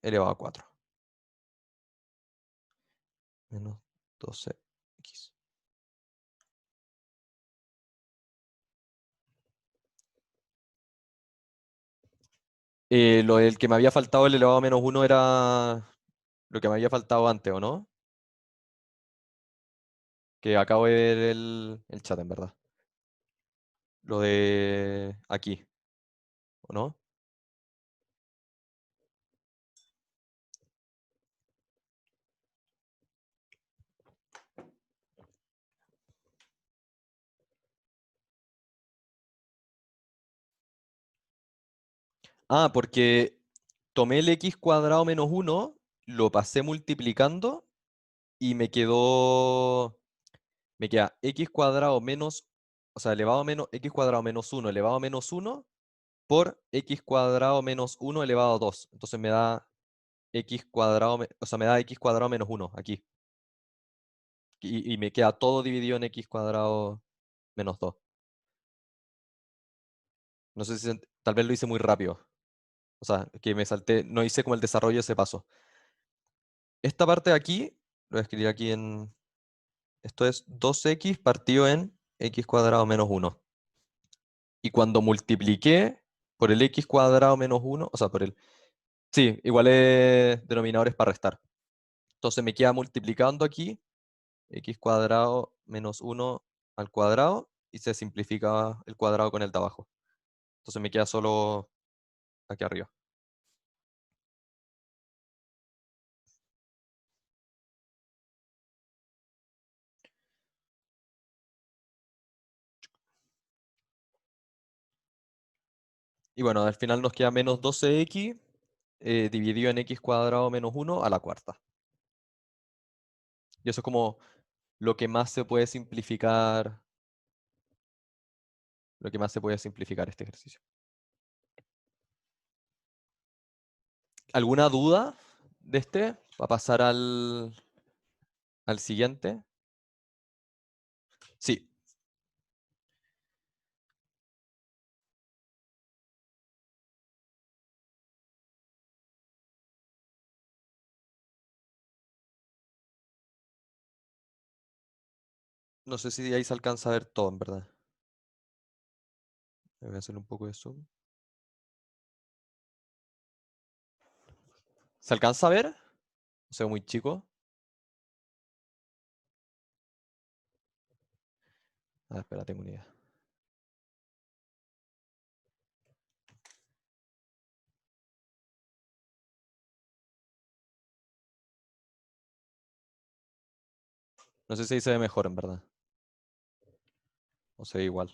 elevado a 4. Menos 12x. Lo del que me había faltado el elevado a menos 1 era lo que me había faltado antes, ¿o no? Que acabo de ver el chat, en verdad. Lo de aquí, ¿o no? Ah, porque tomé el x cuadrado menos 1, lo pasé multiplicando y me queda x cuadrado menos, o sea, elevado a menos, x cuadrado menos 1 elevado a menos 1 por x cuadrado menos 1 elevado a 2. Entonces me da x cuadrado, o sea, me da x cuadrado menos 1 aquí. Y me queda todo dividido en x cuadrado menos 2. No sé si tal vez lo hice muy rápido. O sea, que me salté, no hice como el desarrollo de ese paso. Esta parte de aquí, lo voy a escribir aquí en... Esto es 2x partido en x cuadrado menos 1. Y cuando multipliqué por el x cuadrado menos 1, o sea, por el... Sí, igual es denominadores para restar. Entonces me queda multiplicando aquí x cuadrado menos 1 al cuadrado y se simplifica el cuadrado con el de abajo. Entonces me queda solo aquí arriba. Y bueno, al final nos queda menos 12x dividido en x cuadrado menos 1 a la cuarta. Y eso es como lo que más se puede simplificar, este ejercicio. ¿Alguna duda de este? ¿Va a pasar al siguiente? Sí. No sé si ahí se alcanza a ver todo, en verdad. Voy a hacer un poco de zoom. ¿Se alcanza a ver? O sea, muy chico. Ah, espera, tengo una idea. No sé si ahí se ve mejor, en verdad. O se ve igual.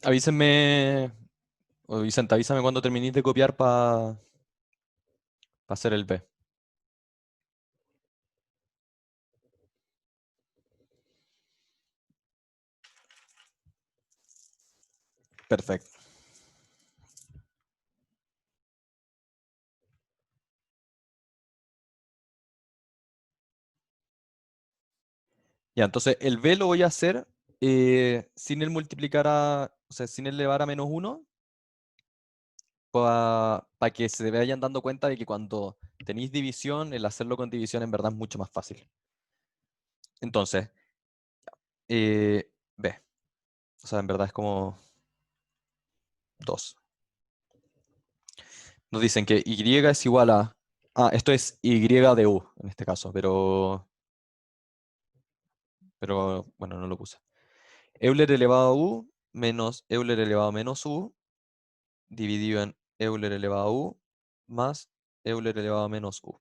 Avísenme, o Vicente, avísame cuando terminéis de copiar para hacer el B. Perfecto. Ya, entonces el B lo voy a hacer sin el multiplicar o sea, sin elevar a menos 1, para que se vayan dando cuenta de que cuando tenéis división, el hacerlo con división en verdad es mucho más fácil. Entonces, B. O sea, en verdad es como 2. Nos dicen que Y es igual a... Ah, esto es Y de U en este caso, pero bueno, no lo puse. Euler elevado a U menos Euler elevado a menos U dividido en Euler elevado a U más Euler elevado a menos U.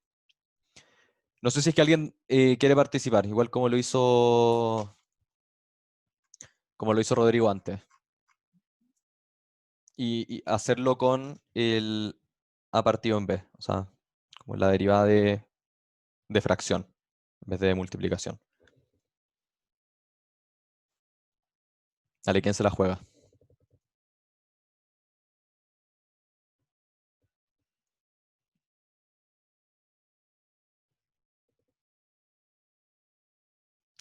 No sé si es que alguien quiere participar, igual como lo hizo Rodrigo antes. Y hacerlo con el A partido en B, o sea, como la derivada de fracción en vez de multiplicación. Dale, ¿quién se la juega?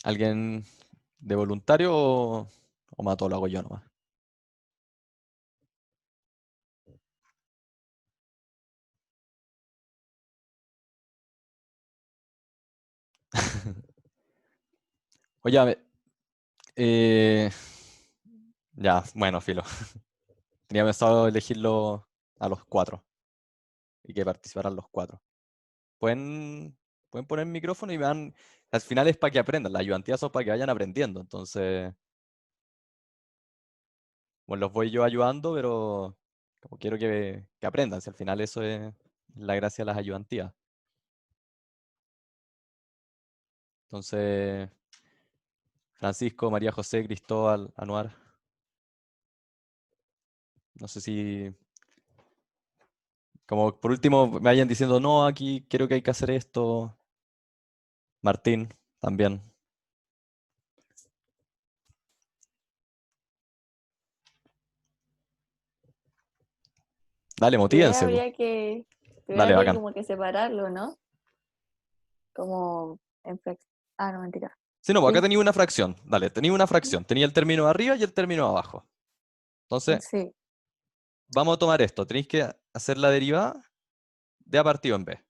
¿Alguien de voluntario o Mato, lo hago yo nomás? Oye, eh, ya, bueno, filo. Tenía pensado elegirlo a los 4 y que participaran los 4. Pueden poner el micrófono y vean. Al final es para que aprendan. Las ayudantías son para que vayan aprendiendo. Entonces, bueno, los voy yo ayudando, pero como quiero que aprendan. Si al final eso es la gracia de las ayudantías. Entonces, Francisco, María José, Cristóbal, Anuar. No sé si, como por último, me vayan diciendo, no, aquí creo que hay que hacer esto. Martín, también. Dale, Igual motívense, po. igual Dale, habría que bacán. como que separarlo, ¿no? Como Ah, no, mentira. Sí, no, pues acá Sí, tenía una fracción. Dale, tenía una fracción. Tenía el término de arriba y el término de abajo. Entonces, sí. vamos a tomar esto. Tenéis que hacer la derivada de A partido en B.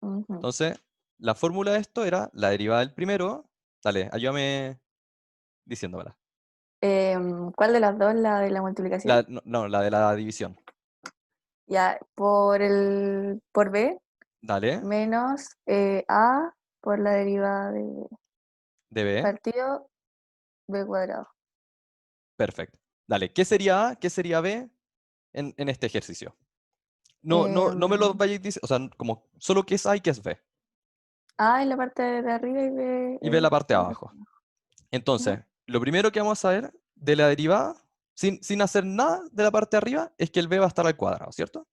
Ujú. Entonces, la fórmula de esto era la derivada del primero. Dale, ayúdame diciéndomela. ¿Cuál de las dos? ¿La de la multiplicación? No, la de la división. Ya, por B Dale, menos A por la derivada de de B. partido B cuadrado. Perfecto. Dale, ¿qué sería A? ¿Qué sería B en este ejercicio? No me lo Em, vayáis diciendo, o sea, como solo qué es A y qué es B. A en la parte de arriba y B Y B la parte de en la parte abajo. de abajo. Entonces, lo primero que vamos a ver de la derivada, sin hacer nada de la parte de arriba, es que el B va a estar al cuadrado, ¿cierto?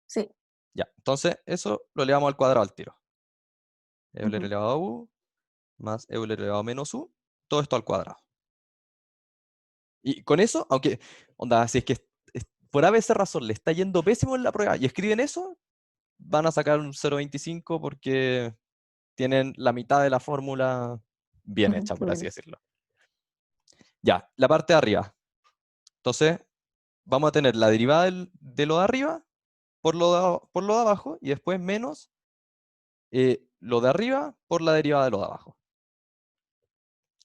Sí. Ya, entonces eso lo elevamos al cuadrado al tiro. Euler Ujú. elevado a U más Euler elevado a menos U, todo esto al cuadrado. Y con eso, aunque, onda, si es que por ABC razón le está yendo pésimo en la prueba y escriben eso, van a sacar un 0,25 porque tienen la mitad de la fórmula bien hecha, Qué por así bueno. decirlo. Ya, la parte de arriba. Entonces, vamos a tener la derivada de lo de arriba por lo de abajo y después menos lo de arriba por la derivada de lo de abajo.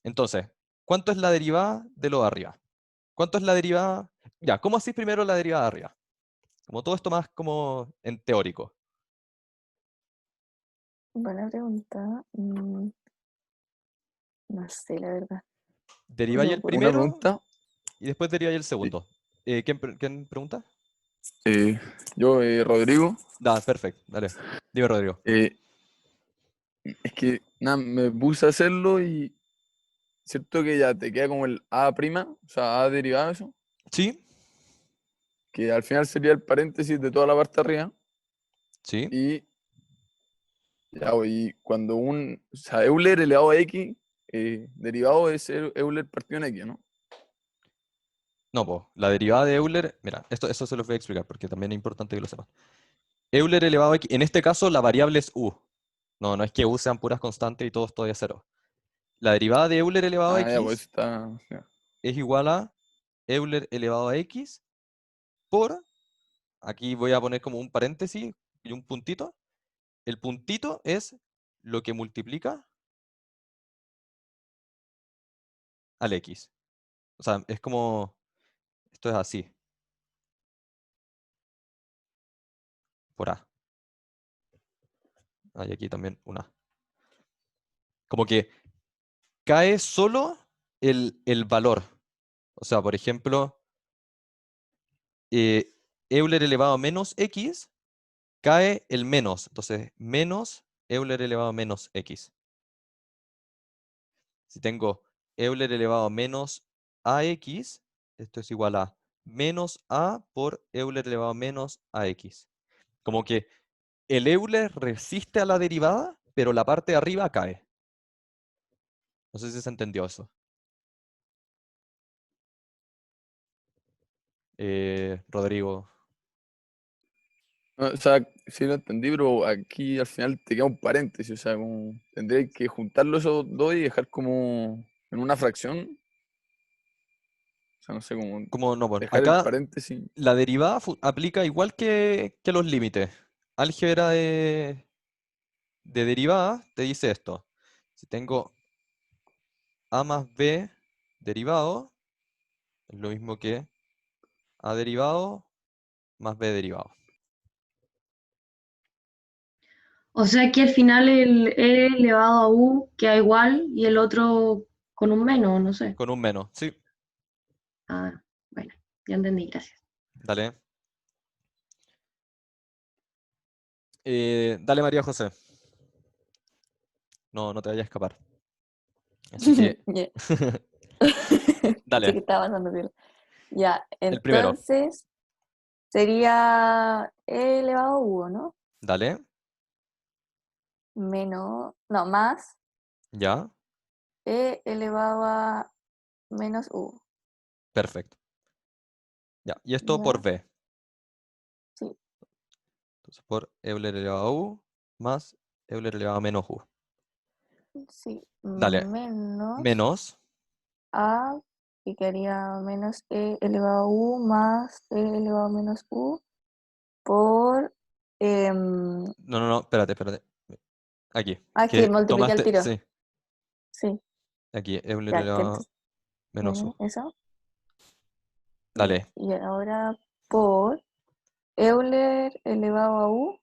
Entonces, ¿cuánto es la derivada de lo de arriba? ¿Cuánto es la derivada? Ya, ¿cómo así primero la derivada de arriba? Como todo esto más como en teórico. Buena pregunta. No sé, la verdad. Deriváis No el puedo. Una primero pregunta. y después deriváis el eh, segundo. ¿Quién pregunta? Yo, Rodrigo, Perfecto, dale. Dime, Rodrigo. eh, es que nada, me puse a hacerlo y cierto que ya te queda como el A prima, o sea, A derivado eso, Sí, que al final sería el paréntesis de toda la parte de arriba. sí. Y ya, y cuando o sea, Euler elevado a X, derivado es Euler partido en X, ¿no? No, pues, la derivada de Euler, mira, eso se los voy a explicar porque también es importante que lo sepan. Euler elevado a X, en este caso la variable es U. No es que U sean puras constantes y todo esto de cero. La derivada de Euler elevado a Ah, ya, pues X está. Ya. es igual a Euler elevado a X por, aquí voy a poner como un paréntesis y un puntito. El puntito es lo que multiplica al X. O sea, es como, esto es así, por A. Hay aquí también una. Como que cae solo el valor. O sea, por ejemplo, Euler elevado a menos X, cae el menos. Entonces, menos Euler elevado a menos X. Si tengo Euler elevado a menos AX, esto es igual a menos A por Euler elevado a menos AX. Como que el Euler resiste a la derivada, pero la parte de arriba cae. No sé si se entendió eso. Rodrigo. No, o sea, sí lo entendí, pero aquí al final te queda un paréntesis, o sea, como tendría que juntarlo esos dos y dejar como en una fracción, o sea, no sé, como Como no, bueno, dejar el acá paréntesis. la derivada aplica igual que los límites. Álgebra de derivada te dice esto. Si tengo A más B derivado, es lo mismo que A derivado más B derivado. O sea que al final el E elevado a U queda igual y el otro con un menos, no sé. Con un menos, sí. Ah, bueno, ya entendí, gracias. Dale. Dale, María José. No te vayas a escapar. Así que, Ya. dale, Pensé que estaba avanzando bien. Ya, el primero. entonces sería e elevado a u, ¿no? Dale, Más ya, e elevado a menos u. perfecto. Ya, y esto por Ya, b. sí, Entonces, por Euler elevado a u más Euler elevado a menos u. sí. Dale, Menos menos, a, y quedaría menos e elevado a u más e elevado a menos u por... espérate. Aquí, que que multipliqué el tomaste, tiro. sí, Sí, aquí, Euler ya, que elevado a entonces, menos u. eso. Ya. Dale, Y ahora por Euler elevado a u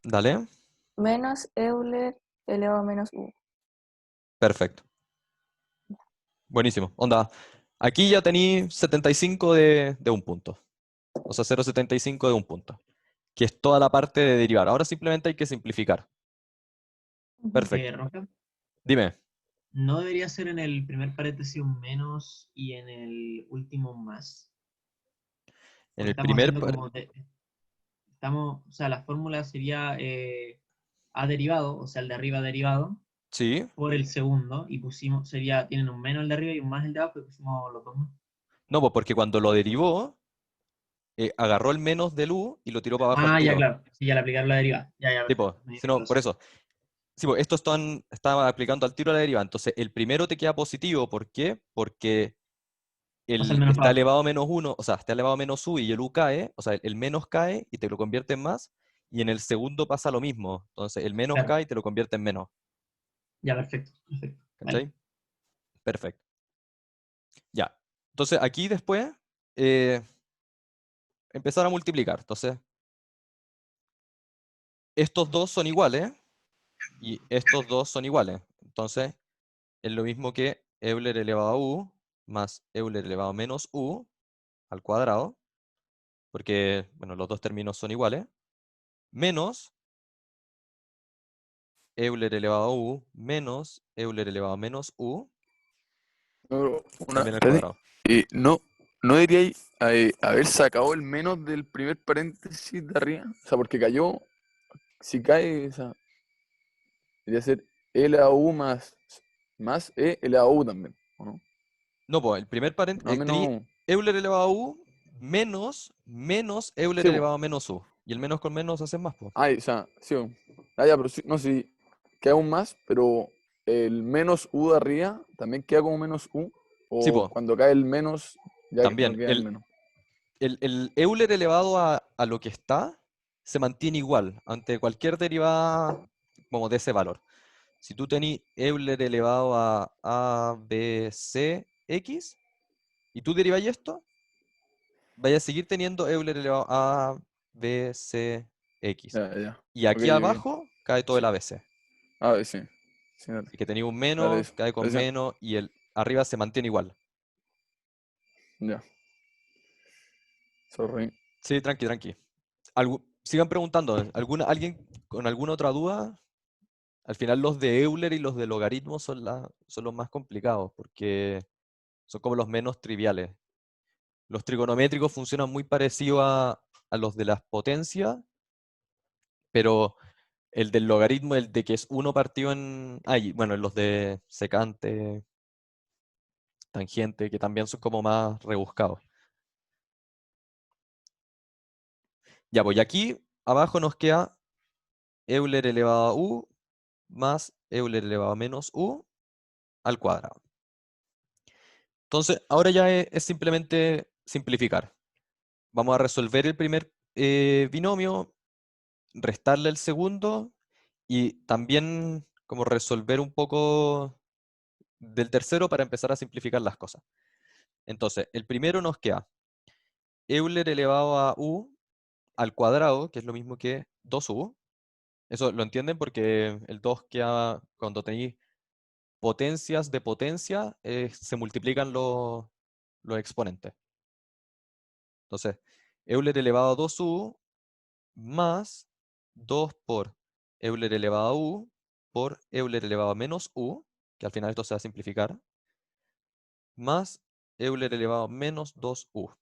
dale, menos Euler elevado a menos u. perfecto. Buenísimo. Onda, aquí ya tení 75 de un punto. O sea, 0,75 de un punto. Que es toda la parte de derivar. Ahora simplemente hay que simplificar. Perfecto. Roja, Dime, ¿no debería ser en el primer paréntesis un menos y en el último un más? en Porque el estamos primer... haciendo como o sea, la fórmula sería A derivado, o sea, el de arriba derivado, Sí. por el segundo, y tienen un menos el de arriba y un más el de abajo, y pusimos los dos más. No, pues porque cuando lo derivó, agarró el menos del u y lo tiró para abajo al Ah, ya, tiro. claro. Sí, ya le aplicaron la derivada. Ya, Sí, pues, perfecto. Me si dieron no, por razón. eso. Sí, pues, estos estaban aplicando al tiro a la deriva. Entonces, el primero te queda positivo. ¿Por qué? Porque Pasa el menos está para abajo. elevado a menos uno, o sea, está elevado a menos u y el u cae, o sea, el menos cae y te lo convierte en más. Y en el segundo pasa lo mismo. Entonces, el menos Claro. cae y te lo convierte en menos. Ya, perfecto. Perfecto. Vale. ¿Cachai? Perfecto. Ya. Entonces, aquí después, eh, empezar a multiplicar. Entonces, estos dos son iguales y estos dos son iguales. Entonces, es lo mismo que Euler elevado a u más Euler elevado a menos u al cuadrado, porque, bueno, los dos términos son iguales, menos Euler elevado a u menos Euler elevado a menos u, también al Espérate. cuadrado. ¿No deberíais haber sacado el menos del primer paréntesis de arriba? O sea, porque cayó, si cae, o sea, debería ser L a U más E L a U también, ¿o no? No, pues, el primer No, paréntesis, tení menos. Euler elevado a u menos Euler Sí, po. elevado a menos u. Y el menos con menos hacen más, pues. O sea, sí. Ya, pero sí, no, sí, queda un más, pero el menos U de arriba también queda como menos U, Sí, o pues, cuando cae el menos, ya no también. queda el menos. El Euler elevado a lo que está se mantiene igual ante cualquier derivada como de ese valor. Si tú tenés Euler elevado a B, C, X, y tú deriváis esto, vaya a seguir teniendo Euler elevado a B, C, X. Ya. Y Ok, aquí ok. abajo cae todo el Sí. ABC. A ver, sí. Sí, dale. Así que tenéis un Dale menos, eso. cae con Eso. menos, y el arriba se mantiene igual. Ya. Sorry. Sí, tranqui. Sigan preguntando. ¿Alguien con alguna otra duda? Al final los de Euler y los de logaritmos son los más complicados, porque son como los menos triviales. Los trigonométricos funcionan muy parecido a los de las potencias, pero el del logaritmo, el de que es uno partido en... bueno, los de secante, tangente, que también son como más rebuscados. Ya, pues y aquí abajo nos queda Euler elevado a u más Euler elevado a menos u al cuadrado. Entonces, ahora ya es simplemente simplificar. Vamos a resolver el primer binomio, restarle el segundo y también como resolver un poco del tercero para empezar a simplificar las cosas. Entonces, el primero nos queda Euler elevado a u al cuadrado, que es lo mismo que 2u. Eso lo entienden porque el 2 queda cuando tenéis potencias de potencia, se multiplican los exponentes. Entonces, Euler elevado a 2u más 2 por Euler elevado a u por Euler elevado a menos u, que al final esto se va a simplificar, más Euler elevado a menos 2u.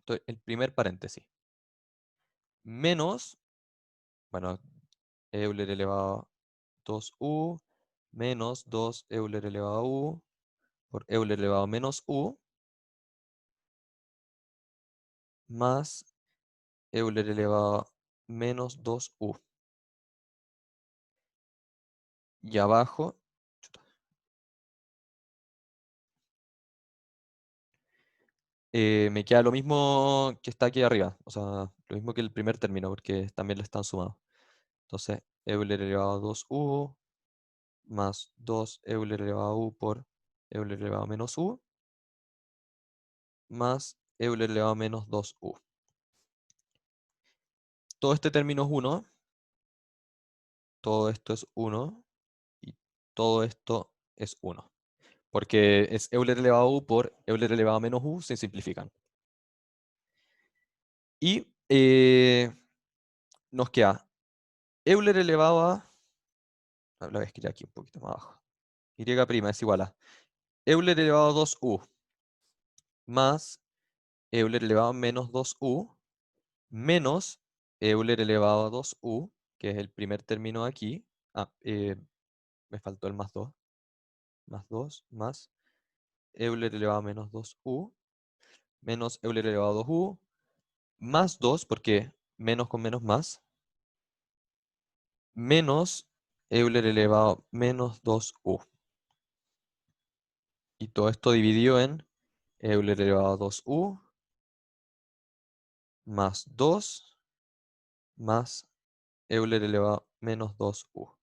Entonces, el primer paréntesis. Menos, bueno, Euler elevado a 2u, menos 2 Euler elevado a u, por Euler elevado a menos u, más Euler elevado a menos 2u. Y abajo, chuta, me queda lo mismo que está aquí arriba, o sea, lo mismo que el primer término, porque también le están sumados. Entonces, Euler elevado a 2u más 2 Euler elevado a u por Euler elevado a menos u, más Euler elevado a menos 2u. Todo este término es 1, todo esto es 1, y todo esto es 1. Porque es Euler elevado a u por Euler elevado a menos u, se simplifican. Y nos queda Euler elevado a, lo voy a escribir aquí un poquito más abajo, y' es igual a Euler elevado a 2u más Euler elevado a menos 2u menos Euler elevado a 2u, que es el primer término aquí. Me faltó el más 2. Más 2 más Euler elevado a menos 2u menos Euler elevado a 2u más 2, porque menos con menos más, menos Euler elevado a menos 2u. Y todo esto dividido en Euler elevado a 2u más 2 más Euler elevado a menos 2u.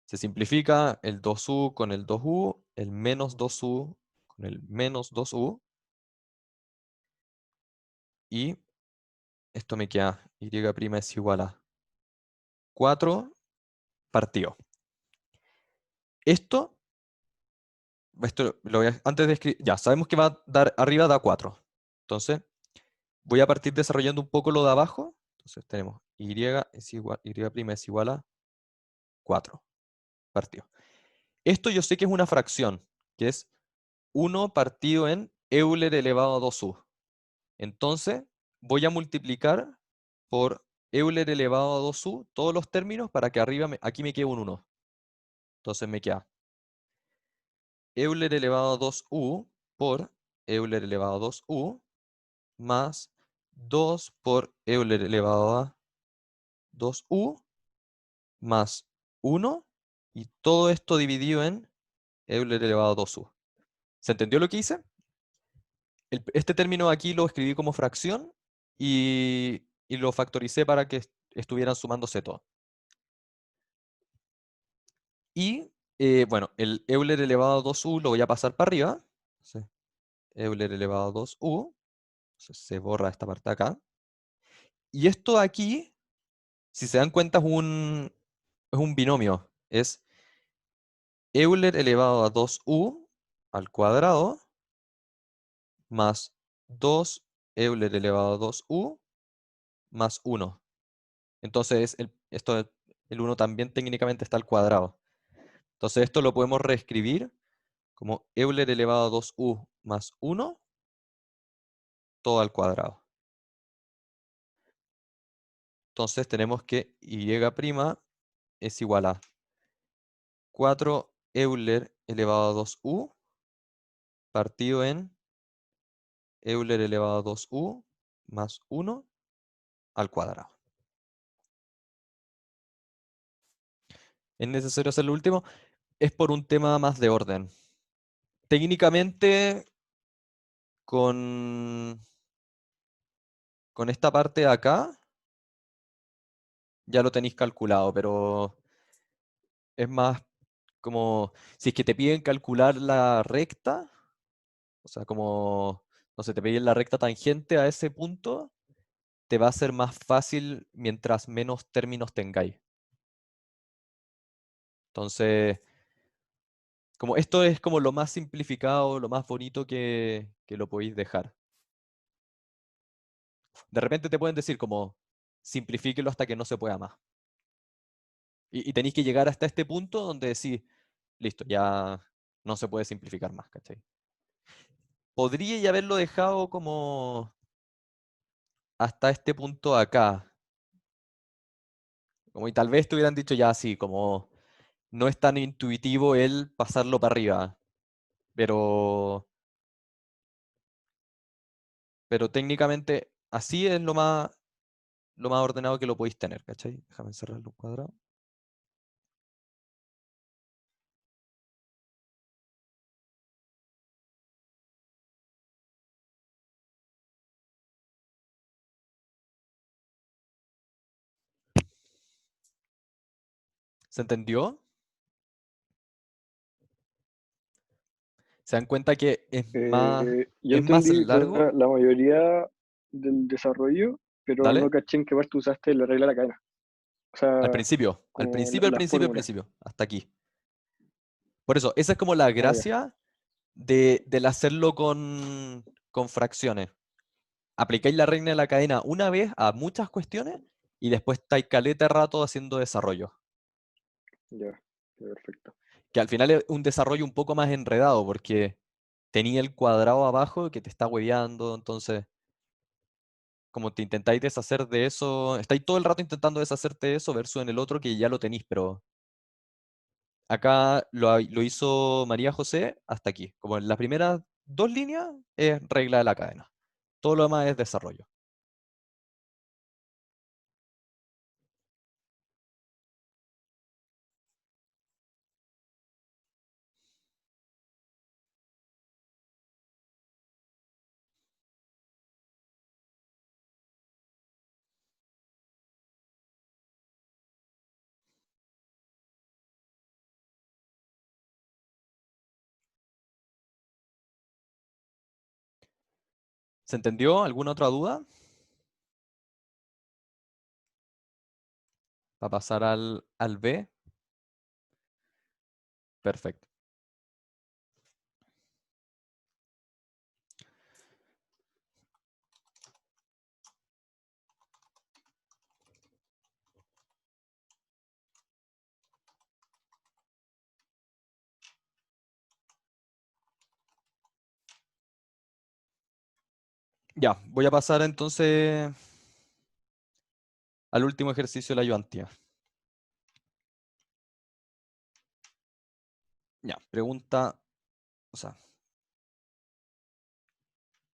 Se simplifica el 2u con el 2u, el menos 2u con el menos 2u. Y esto me queda y' es igual a 4 partido. Esto lo voy a, antes de escribir, ya sabemos que va a dar arriba da 4. Entonces, voy a partir desarrollando un poco lo de abajo. Entonces tenemos y' es igual a 4 partido. Esto yo sé que es una fracción, que es 1 partido en Euler elevado a 2u. Entonces, voy a multiplicar por Euler elevado a 2u todos los términos para que arriba aquí me quede un 1. Entonces me queda Euler elevado a 2u por Euler elevado a 2u más 2 por Euler elevado a 2u más 1, y todo esto dividido en Euler elevado a 2u. ¿Se entendió lo que hice? Este término aquí lo escribí como fracción y lo factoricé para que estuvieran sumándose todo. Y bueno, el Euler elevado a 2u lo voy a pasar para arriba. Entonces, Euler elevado a 2u. Entonces, se borra esta parte de acá. Y esto aquí, si se dan cuenta, es un binomio. Es Euler elevado a 2u al cuadrado más 2 Euler elevado a 2u más 1. Entonces, el 1 también técnicamente está al cuadrado. Entonces, esto lo podemos reescribir como Euler elevado a 2u más 1, todo al cuadrado. Entonces, tenemos que y' es igual a 4 Euler elevado a 2u partido en Euler elevado a 2u más 1 al cuadrado. ¿Es necesario hacer lo último? Es por un tema más de orden. Técnicamente, con esta parte de acá, ya lo tenéis calculado, pero es más como, si es que te piden calcular la recta, o sea, como, no sé, te piden la recta tangente a ese punto, te va a ser más fácil mientras menos términos tengáis. Entonces, como esto es como lo más simplificado, lo más bonito que lo podéis dejar. De repente te pueden decir como, simplifíquelo hasta que no se pueda más. Y tenéis que llegar hasta este punto donde decís, listo, ya no se puede simplificar más, ¿cachai? Podría ya haberlo dejado como hasta este punto acá. Como y tal vez te hubieran dicho ya así, como no es tan intuitivo el pasarlo para arriba. Pero técnicamente así es lo más ordenado que lo podéis tener, ¿cachai? Déjame cerrar los cuadrados. ¿Se entendió? ¿Se dan cuenta que Yo es más entendí largo? la mayoría del desarrollo, pero no ¿Dale? caché en qué parte usaste la regla de la cadena. O sea, Al como principio, al la principio, al fórmula. principio. Hasta aquí. Por eso, esa es como la Ah, ya. gracia del hacerlo con fracciones. Aplicáis la regla de la cadena una vez a muchas cuestiones y después estáis caleta de rato haciendo desarrollo. Ya, perfecto. Que al final es un desarrollo un poco más enredado porque tenía el cuadrado abajo que te está hueveando, entonces como te intentáis deshacer de eso, estáis todo el rato intentando deshacerte de eso versus en el otro que ya lo tenéis, pero acá lo hizo María José hasta aquí. Como en las primeras dos líneas es regla de la cadena. Todo lo demás es desarrollo. ¿Se entendió? ¿Alguna otra duda? Para pasar al B. Perfecto. Ya, voy a pasar entonces al último ejercicio de la ayudantía. Ya, pregunta, o sea,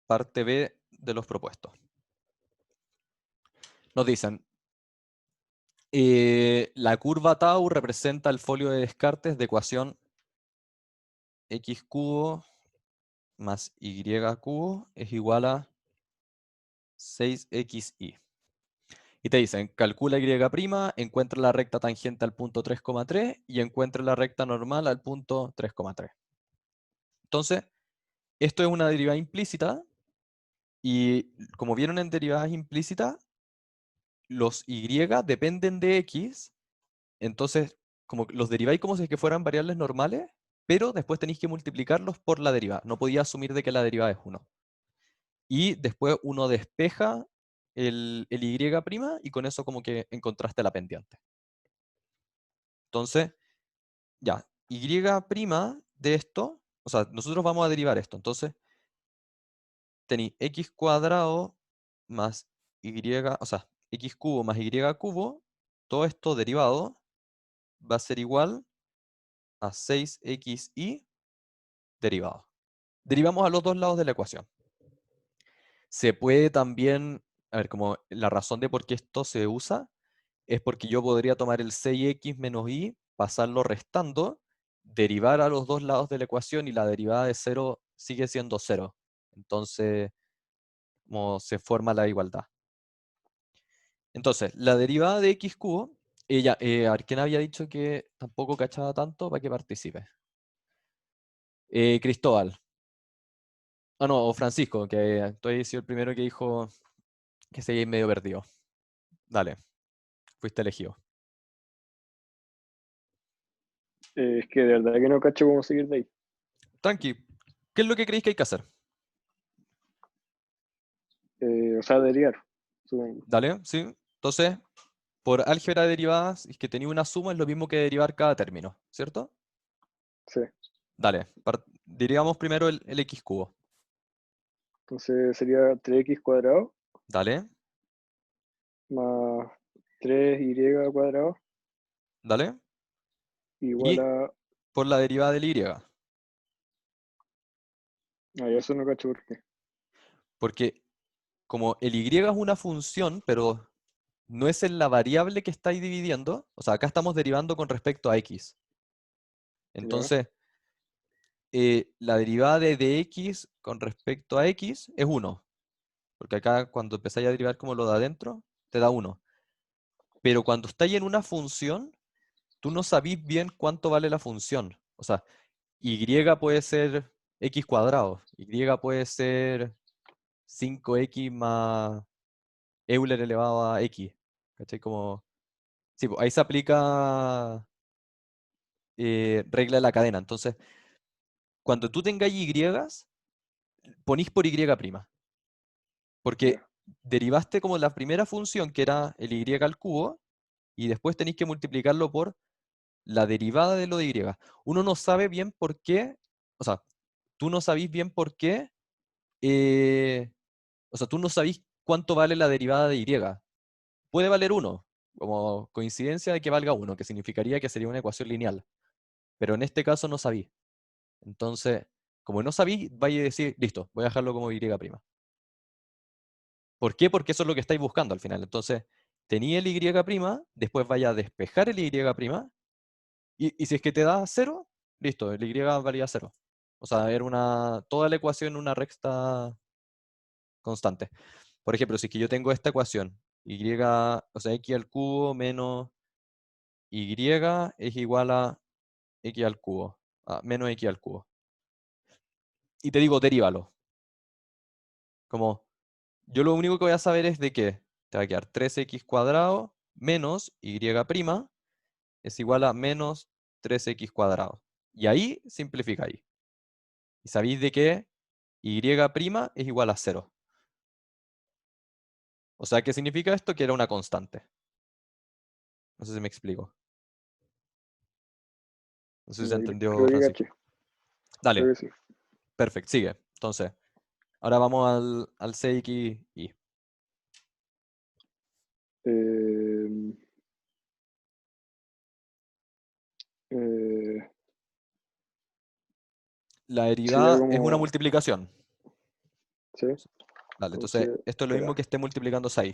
parte B de los propuestos. Nos dicen, la curva tau representa el folio de Descartes de ecuación x cubo más y cubo es igual a 6xy. Y te dicen, calcula y', encuentra la recta tangente al punto 3,3 y encuentra la recta normal al punto 3,3. Entonces, esto es una derivada implícita y como vieron en derivadas implícitas, los y dependen de x, entonces como los deriváis como si es que fueran variables normales, pero después tenéis que multiplicarlos por la derivada. No podía asumir de que la derivada es 1. Y después uno despeja el y' y con eso como que encontraste la pendiente. Entonces, ya, y' de esto, o sea, nosotros vamos a derivar esto. Entonces, tenéis x cuadrado más y, o sea, x cubo más y cubo, todo esto derivado va a ser igual a 6xy derivado. Derivamos a los dos lados de la ecuación. Se puede también, a ver, como la razón de por qué esto se usa es porque yo podría tomar el 6x menos y, pasarlo restando, derivar a los dos lados de la ecuación y la derivada de 0 sigue siendo 0. Entonces, como se forma la igualdad. Entonces, la derivada de x cubo, a ver, ¿quién había dicho que tampoco cachaba tanto para que participe? Cristóbal. Ah, no, o Francisco, que tú has sido el primero que dijo que seguía medio perdido. Dale, fuiste elegido. Es que de verdad que no cacho cómo seguir de ahí. Tranqui, ¿qué es lo que creéis que hay que hacer? O sea, derivar, supongo. Dale, ¿sí? Entonces, por álgebra de derivadas, es que tenía una suma, es lo mismo que derivar cada término, ¿cierto? Sí. Dale, derivamos primero el x cubo. Entonces sería 3x cuadrado Dale, más 3y cuadrado dale. igual Y a... por la derivada del y. Ay, eso no cacho por qué. Porque como el y es una función, pero no es en la variable que estáis dividiendo, o sea, acá estamos derivando con respecto a x. Ya, Entonces, la derivada de dx con respecto a x es 1. Porque acá cuando empezáis a derivar como lo de adentro, te da 1. Pero cuando estáis en una función, tú no sabís bien cuánto vale la función. O sea, y puede ser x cuadrado, y puede ser 5x más Euler elevado a x. ¿Cachai? Como, sí, pues, ahí se aplica regla de la cadena. Entonces, cuando tú tengas y, ponís por y'. Porque ya. derivaste como la primera función, que era el y al cubo, y después tenéis que multiplicarlo por la derivada de lo de y. Uno no sabe bien por qué, o sea, tú no sabís bien por qué, o sea, tú no sabís cuánto vale la derivada de y. Puede valer 1, como coincidencia de que valga 1, que significaría que sería una ecuación lineal. Pero en este caso no sabí. Entonces, como no sabí, vais a decir, listo, voy a dejarlo como y'. ¿Por qué? Porque eso es lo que estáis buscando al final. Entonces, tenía el y', después vaya a despejar el y', y si es que te da 0, listo, el y valía 0. O sea, era toda la ecuación una recta constante. Por ejemplo, si es que yo tengo esta ecuación, o sea, x al cubo menos y es igual a x al cubo, menos x al cubo. Y te digo, derívalo. Como, yo lo único que voy a saber es de que te va a quedar 3x cuadrado menos y' es igual a menos 3x cuadrado. Y ahí simplificáis. Y sabéis de que y' es igual a 0. O sea, ¿qué significa esto? Que era una constante. No sé si me explico. No sé si se entendió, Creo que Francisco. caché. Dale, Creo que sí. perfecto, sigue. Entonces, ahora vamos al CXY. Eh, eh, La sería derivada es una como... multiplicación. Sí, Dale, entonces entonces... esto es lo mismo Espera. que esté multiplicando 6.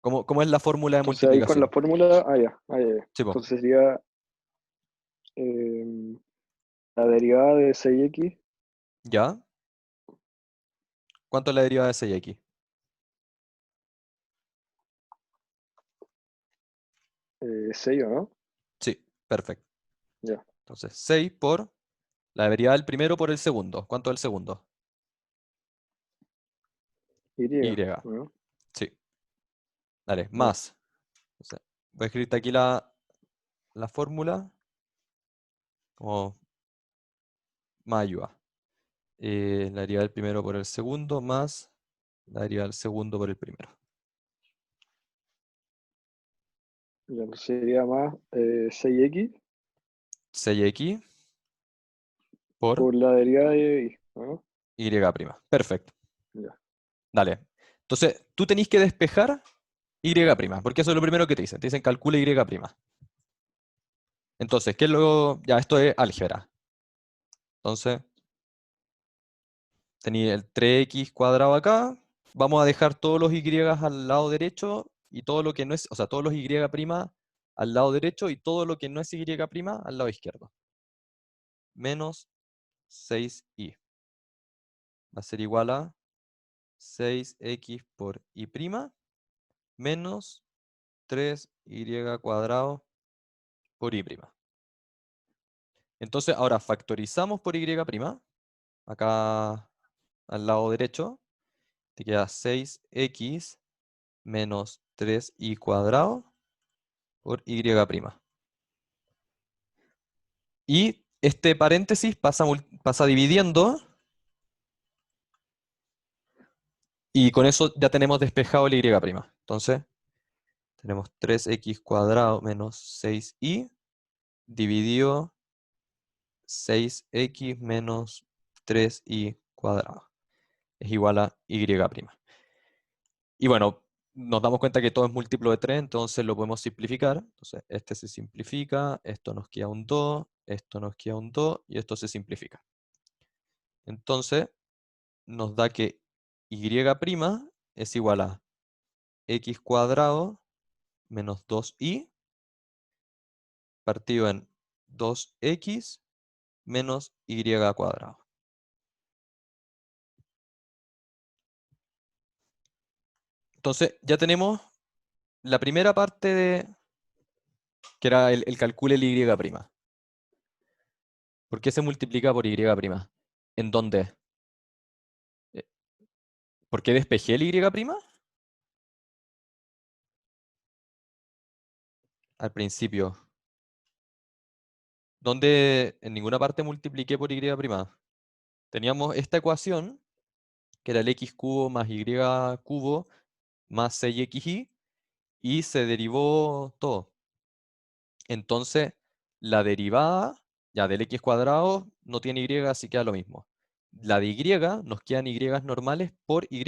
¿Cómo es la fórmula de Entonces ahí con la multiplicación? fórmula... Ah, ya. Ah, ya, ya. Sí, po. Entonces sería eh, la derivada de 6x, ¿Ya? ¿Cuánto es la derivada de 6x? 6, ¿o no? Sí, perfecto. Ya. Entonces, 6 por la derivada del primero por el segundo. ¿Cuánto es el segundo? Y, Y. ¿no? Sí. Dale, Ya. más. Entonces, voy a escribirte aquí la fórmula como más ayuda. La derivada del primero por el segundo más la derivada del segundo por el primero. Ya, pues sería más 6x 6x por por la derivada de y, ¿no? y'. Perfecto. Ya. Dale. Entonces, tú tenés que despejar y', porque eso es lo primero que te dicen. Te dicen calcula y'. Entonces, ¿qué es lo...? Ya, esto es álgebra. Entonces, tenía el 3x cuadrado acá. Vamos a dejar todos los y al lado derecho y todo lo que no es, o sea, todos los y' al lado derecho y todo lo que no es y' al lado izquierdo. Menos 6y. Va a ser igual a 6x por y' menos 3y cuadrado por y'. Entonces, ahora factorizamos por y', acá al lado derecho, te queda 6x menos 3y cuadrado por y'. Y este paréntesis pasa dividiendo Y con eso ya tenemos despejado el y'. Entonces, tenemos 3x cuadrado menos 6y dividido 6x menos 3y cuadrado. Es igual a y'. Y bueno, nos damos cuenta que todo es múltiplo de 3, entonces lo podemos simplificar. Entonces, este se simplifica, esto nos queda un 2, esto nos queda un 2, y esto se simplifica. Entonces, nos da que y' es igual a x cuadrado menos 2y partido en 2x menos y cuadrado. Entonces, ya tenemos la primera parte de que era el calcule el y'. ¿Por qué se multiplica por y'? ¿En dónde? ¿Por qué despejé el y'? Al principio. ¿Dónde? En ninguna parte multipliqué por y'. Teníamos esta ecuación, que era el x cubo más y cubo más 6xy, y se derivó todo. Entonces, la derivada ya del x cuadrado no tiene y, así queda lo mismo. La de y, nos quedan y normales por y',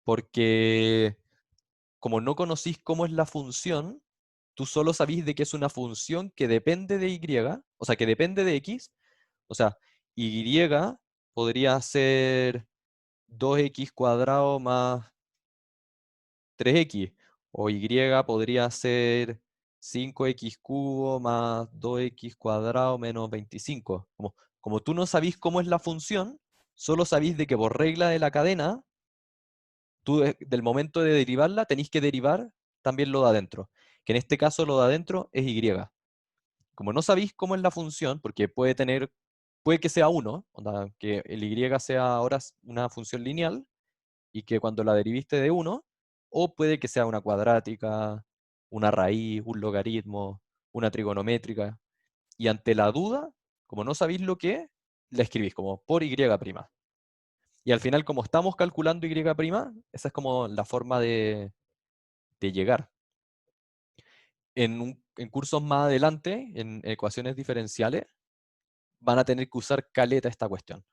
porque como no conocís cómo es la función, tú solo sabís de que es una función que depende de y, o sea, que depende de x, o sea, y podría ser 2x cuadrado más 3x, o y podría ser 5x cubo más 2x cuadrado menos 25. Como tú no sabís cómo es la función, solo sabís de que por regla de la cadena, tú del momento de derivarla tenéis que derivar también lo de adentro, que en este caso lo de adentro es y. Como no sabéis cómo es la función, porque puede que sea 1, que el y sea ahora una función lineal, y que cuando la deriviste de 1, o puede que sea una cuadrática, una raíz, un logaritmo, una trigonométrica, y ante la duda, como no sabéis lo que es, la escribís como por y'. Y al final, como estamos calculando y', esa es como la forma de llegar. En cursos más adelante, en ecuaciones diferenciales, van a tener que usar caleta esta cuestión.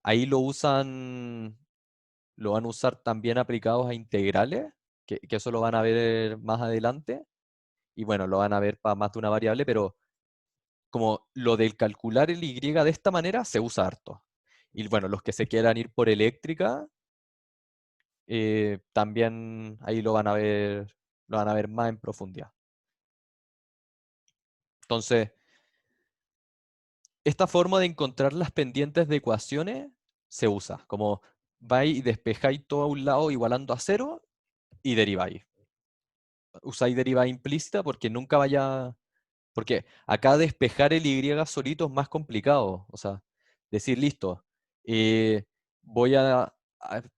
Ahí lo van a usar también aplicados a integrales, que eso lo van a ver más adelante, y bueno, lo van a ver para más de una variable, pero como lo del calcular el y de esta manera se usa harto. Y bueno, los que se quieran ir por eléctrica, también ahí lo van a ver más en profundidad. Entonces, esta forma de encontrar las pendientes de ecuaciones se usa, como vais y despejáis todo a un lado igualando a 0 y deriváis. Usáis derivada implícita porque nunca vaya... Porque acá despejar el y solito es más complicado. O sea, decir, listo, voy a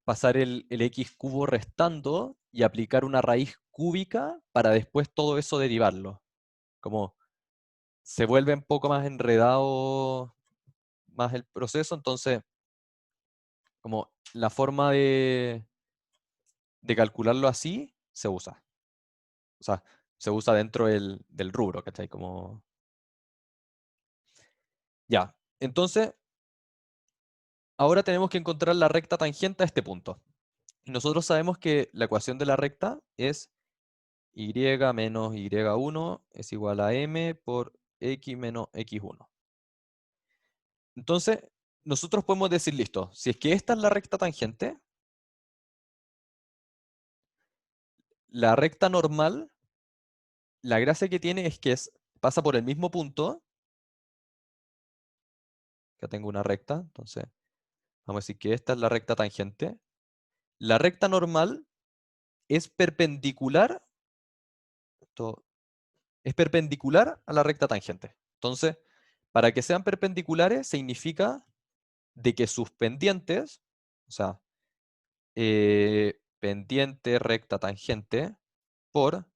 pasar el x cubo restando y aplicar una raíz cúbica para después todo eso derivarlo. Como se vuelve un poco más enredado más el proceso, entonces como la forma de calcularlo así se usa. O sea, se usa dentro del rubro, ¿cachai? Como... Ya, entonces, ahora tenemos que encontrar la recta tangente a este punto. Y nosotros sabemos que la ecuación de la recta es y menos y1 es igual a m por x menos x1. Entonces, nosotros podemos decir, listo, si es que esta es la recta tangente, la recta normal, la gracia que tiene es que pasa por el mismo punto. Acá tengo una recta, entonces vamos a decir que esta es la recta tangente. La recta normal es perpendicular, es perpendicular a la recta tangente. Entonces, para que sean perpendiculares significa de que sus pendientes, o sea, pendiente recta tangente por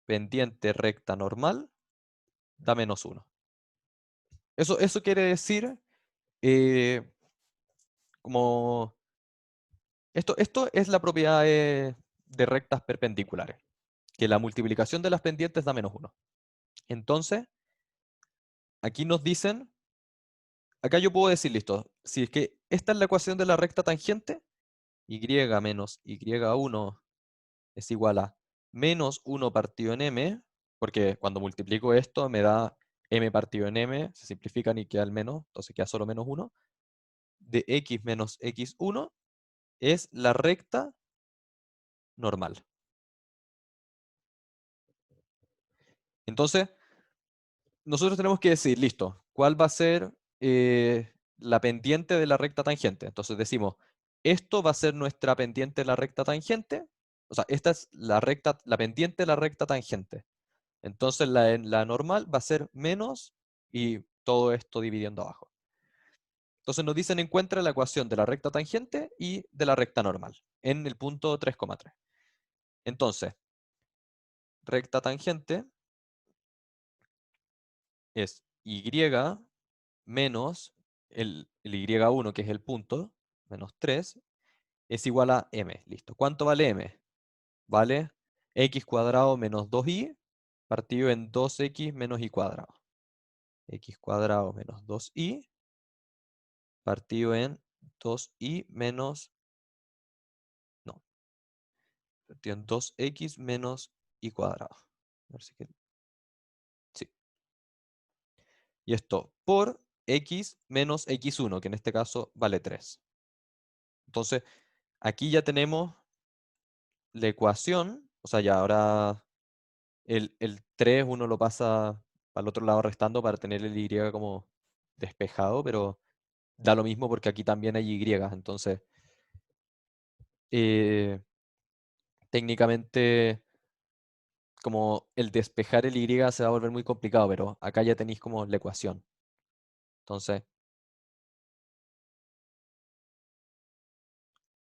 pendiente recta normal da menos 1. Eso quiere decir como Esto es la propiedad de rectas perpendiculares, que la multiplicación de las pendientes da -1. Entonces, aquí nos dicen, acá yo puedo decir, listo, si es que esta es la ecuación de la recta tangente, y menos y1 es igual a menos 1 partido en m, porque cuando multiplico esto me da m partido en m, se simplifican y queda el menos, entonces queda solo -1, de x menos x1 es la recta normal. Entonces, nosotros tenemos que decir, listo, ¿cuál va a ser la pendiente de la recta tangente? Entonces decimos, esto va a ser nuestra pendiente de la recta tangente, o sea, esta es la pendiente de la recta tangente. Entonces la normal va a ser menos y todo esto dividiendo abajo. Entonces nos dicen encuentra la ecuación de la recta tangente y de la recta normal en el punto 3,3. Entonces, recta tangente es y menos el y1, que es el punto, menos 3, es igual a m. Listo. ¿Cuánto vale m? Vale x cuadrado menos 2y partido en 2x menos y cuadrado. X cuadrado menos 2y partido en 2y menos... No. Partido en 2x menos y cuadrado. A ver si que... Sí. Y esto por x menos x1, que en este caso vale 3. Entonces, aquí ya tenemos la ecuación, o sea, ya ahora el 3 uno lo pasa al otro lado restando para tener el y como despejado, pero da lo mismo porque aquí también hay y, entonces técnicamente como el despejar el y se va a volver muy complicado, pero acá ya tenéis como la ecuación. Entonces,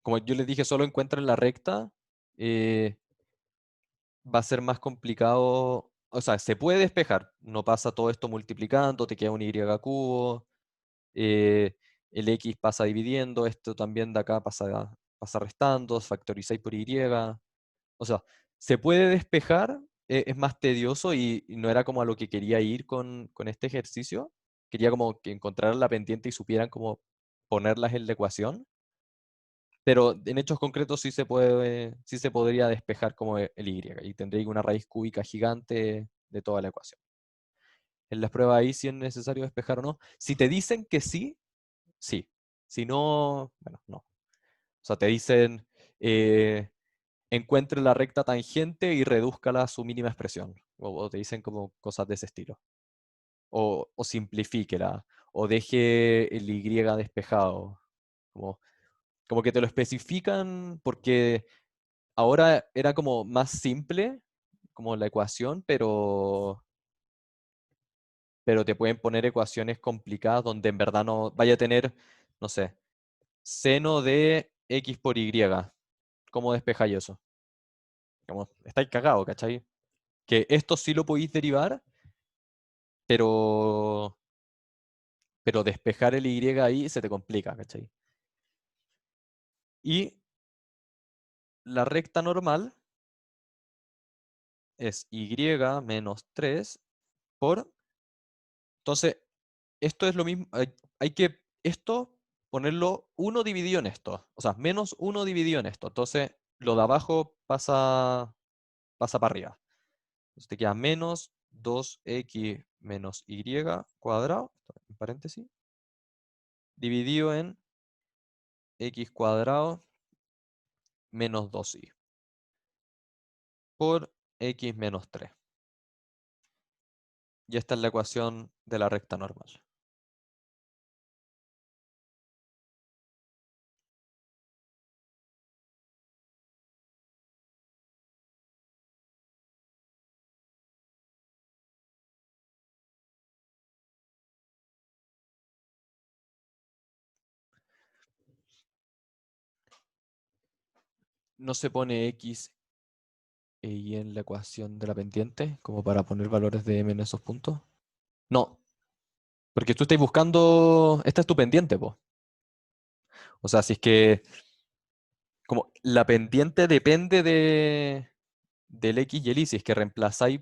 como yo les dije, solo encuentran la recta, va a ser más complicado, o sea, se puede despejar, no pasa todo esto multiplicando, te queda un y cubo, el x pasa dividiendo, esto también de acá pasa restando, factorizáis por y, o sea, se puede despejar, es más tedioso y no era como a lo que quería ir con este ejercicio, quería como que encontraran la pendiente y supieran cómo ponerlas en la ecuación, pero en hechos concretos sí se podría despejar como el y, y tendría una raíz cúbica gigante de toda la ecuación. En las pruebas ahí si es necesario despejar o no. Si te dicen que sí, sí. Si no, bueno, no. O sea, te dicen, encuentre la recta tangente y redúzcala a su mínima expresión. O te dicen como cosas de ese estilo. O simplifíquela. O deje el y despejado. Como que te lo especifican porque ahora era como más simple, como la ecuación, pero te pueden poner ecuaciones complicadas donde en verdad no vaya a tener, no sé, seno de x por y. ¿Cómo despejáis eso? Como, estáis cagados, ¿cachai? Que esto sí lo podéis derivar, pero despejar el y ahí se te complica, ¿cachai? Y la recta normal es y menos 3 por... Entonces, esto es lo mismo, hay que esto ponerlo 1 dividido en esto, o sea, menos 1 dividido en esto. Entonces, lo de abajo pasa para arriba. Entonces te queda menos 2x menos y cuadrado, en paréntesis, dividido en x cuadrado menos 2y por x menos 3. Y esta es la ecuación de la recta normal. No se pone x e y en la ecuación de la pendiente, como para poner valores de m en esos puntos. No, porque tú estás buscando, esta es tu pendiente, po. O sea, si es que como la pendiente depende del X y el Y. Si es que reemplazáis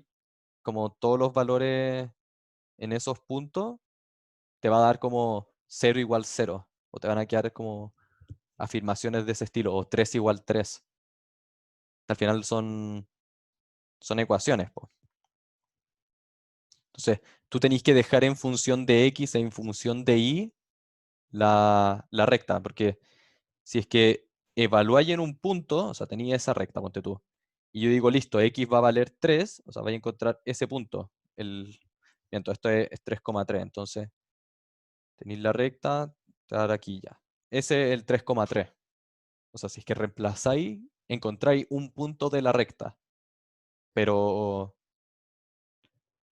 como todos los valores en esos puntos, te va a dar como 0 igual 0. O te van a quedar como afirmaciones de ese estilo. O 3 igual 3. Al final son ecuaciones, po. Entonces, tú tenés que dejar en función de X e en función de Y la recta. Porque si es que evaluáis en un punto, o sea, tenía esa recta, ponte tú. Y yo digo, listo, X va a valer 3, o sea, vais a encontrar ese punto. Entonces, esto es 3,3. Entonces, tenéis la recta, te va a dar aquí ya. Ese es el 3,3. O sea, si es que reemplazáis, encontráis un punto de la recta. Pero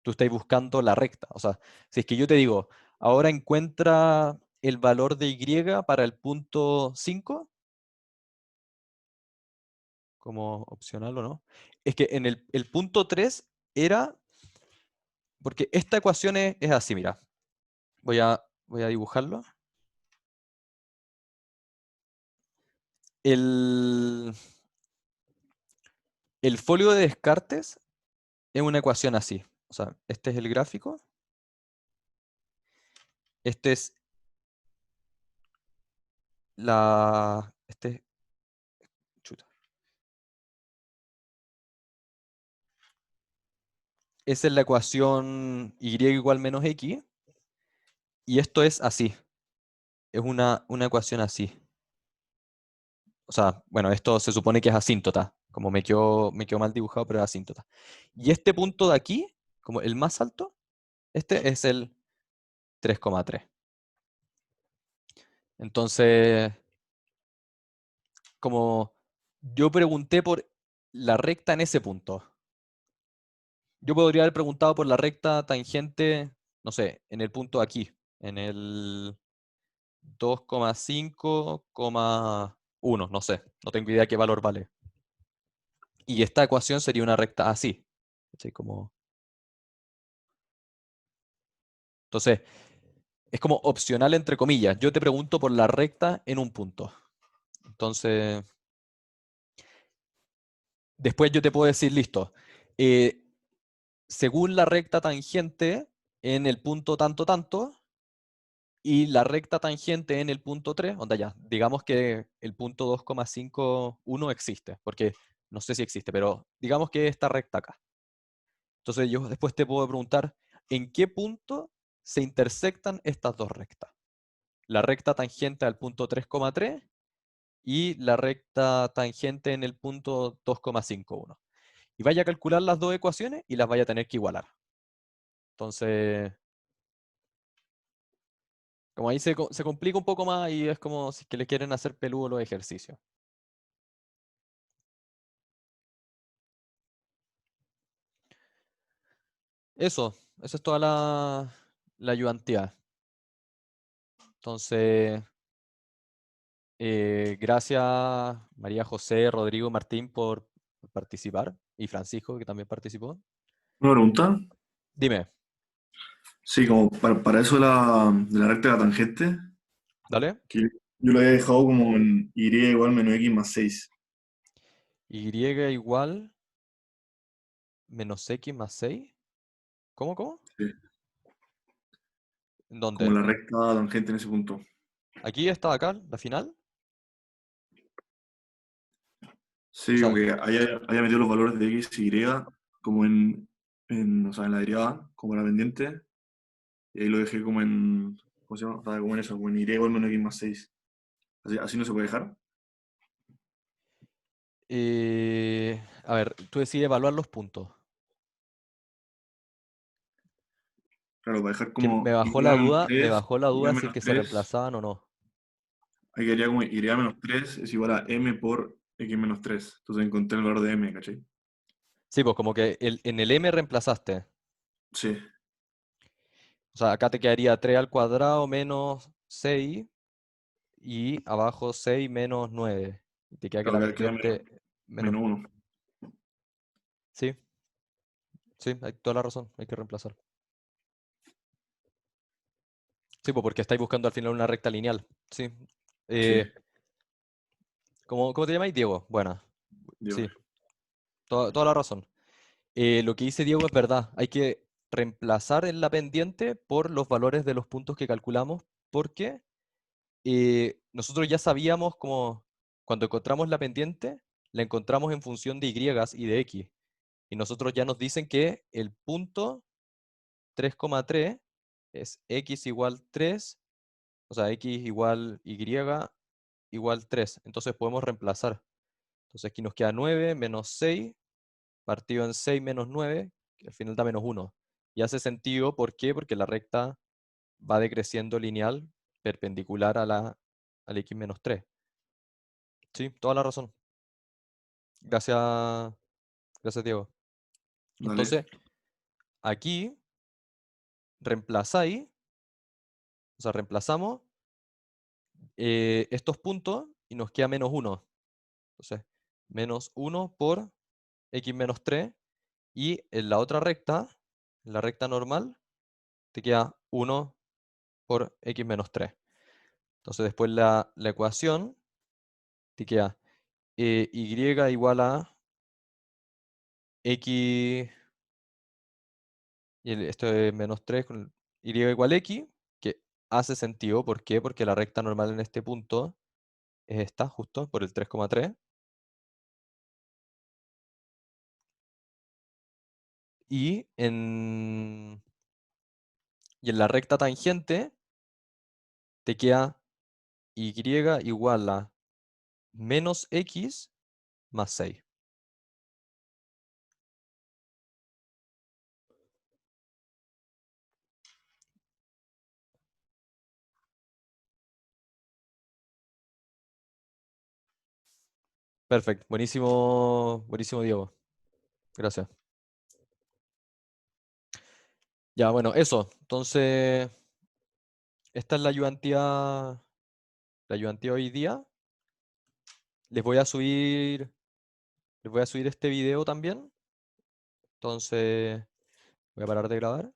tú estáis buscando la recta. O sea, si es que yo te digo, ahora encuentra el valor de Y para el punto 5, como opcional o no. Es que en el punto 3 era, porque esta ecuación es así, mira. Voy a dibujarlo. El folio de Descartes es una ecuación así. O sea, este es el gráfico. Este es chuta. Esa es la ecuación Y igual menos X. Y esto es así. Es una ecuación así. O sea, bueno, esto se supone que es asíntota. Como me quedó mal dibujado, pero es asíntota. Y este punto de aquí, como el más alto, este es el 3,3. Entonces, como yo pregunté por la recta en ese punto. Yo podría haber preguntado por la recta tangente, no sé, en el punto aquí, en el 2,5,1, no sé, no tengo idea qué valor vale. Y esta ecuación sería una recta así. ¿Cachai? Entonces, es como opcional entre comillas. Yo te pregunto por la recta en un punto. Entonces, después yo te puedo decir, listo, según la recta tangente en el punto tanto tanto y la recta tangente en el punto 3, onda ya, digamos que el punto 2,51 existe, porque no sé si existe, pero digamos que esta recta acá. Entonces yo después te puedo preguntar, ¿en qué punto se intersectan estas dos rectas? La recta tangente al punto 3,3 y la recta tangente en el punto 2,51. Y vaya a calcular las dos ecuaciones y las vaya a tener que igualar. Entonces, como ahí se complica un poco más y es como si es que le quieren hacer peludo los ejercicios. Eso es toda la ayudantía. Entonces, gracias María José, Rodrigo, Martín por participar y Francisco que también participó. Una pregunta. Dime, Sí, como para eso de la recta de la tangente, dale. que yo lo había dejado como en y igual menos x más 6. Y igual menos x más 6. ¿Cómo? Sí, ¿En como dónde? la recta tangente en ese punto. ¿Aquí está acá, la final? O Sí, como sea, que haya metido los valores de x y y como o sea, en la derivada, como la pendiente, y ahí lo dejé como en, ¿cómo se llama? O sea, como en eso, como en y igual menos x más 6. Así no se puede dejar. a ver, tú decides evaluar los puntos. Claro, para dejar Que como y menos me 3, bajó la y duda si es menos que se 3. reemplazaban o no. Ahí quedaría como y menos 3 es igual a m por x menos 3. Entonces encontré el valor de m, ¿cachai? Sí, pues como que en el m reemplazaste. Sí, O sea, acá te quedaría 3 al cuadrado menos 6 y abajo 6 menos 9. Y te queda que la claro, queda pendiente menos... menos 1. Sí, sí, hay toda la razón, hay que reemplazar. Sí, pues porque estáis buscando al final una recta lineal. Sí. Sí. Eh, ¿Cómo te llamáis? Diego. Buena. Digo, Sí, toda la razón. Lo que dice Diego es verdad. Hay que reemplazar en la pendiente por los valores de los puntos que calculamos, porque nosotros ya sabíamos como cuando encontramos la pendiente, la encontramos en función de y y de x. Y nosotros ya nos dicen que el punto 3,3 es x igual 3, o sea, x igual y igual 3. Entonces podemos reemplazar. Entonces aquí nos queda 9 menos 6 partido en 6 menos 9, que al final da menos 1. Y hace sentido, ¿por qué? Porque la recta va decreciendo lineal perpendicular al x menos 3. Sí, toda la razón. Gracias, gracias Diego. dale. Entonces, aquí reemplazáis, o sea, reemplazamos estos puntos y nos queda menos 1. Entonces, menos 1 por x menos 3. Y en la otra recta, en la recta normal, te queda 1 por x menos 3. Entonces, después la ecuación te queda y igual a x, y esto es menos 3 con y igual a x, que hace sentido. ¿Por qué? Porque la recta normal en este punto es esta, justo, por el 3,3. Y en la recta tangente te queda y igual a menos x más 6. Perfecto. Buenísimo, buenísimo, Diego. Gracias. Ya, bueno, eso. Entonces, esta es la ayudantía hoy día. Les voy a subir este video también. Entonces, voy a parar de grabar.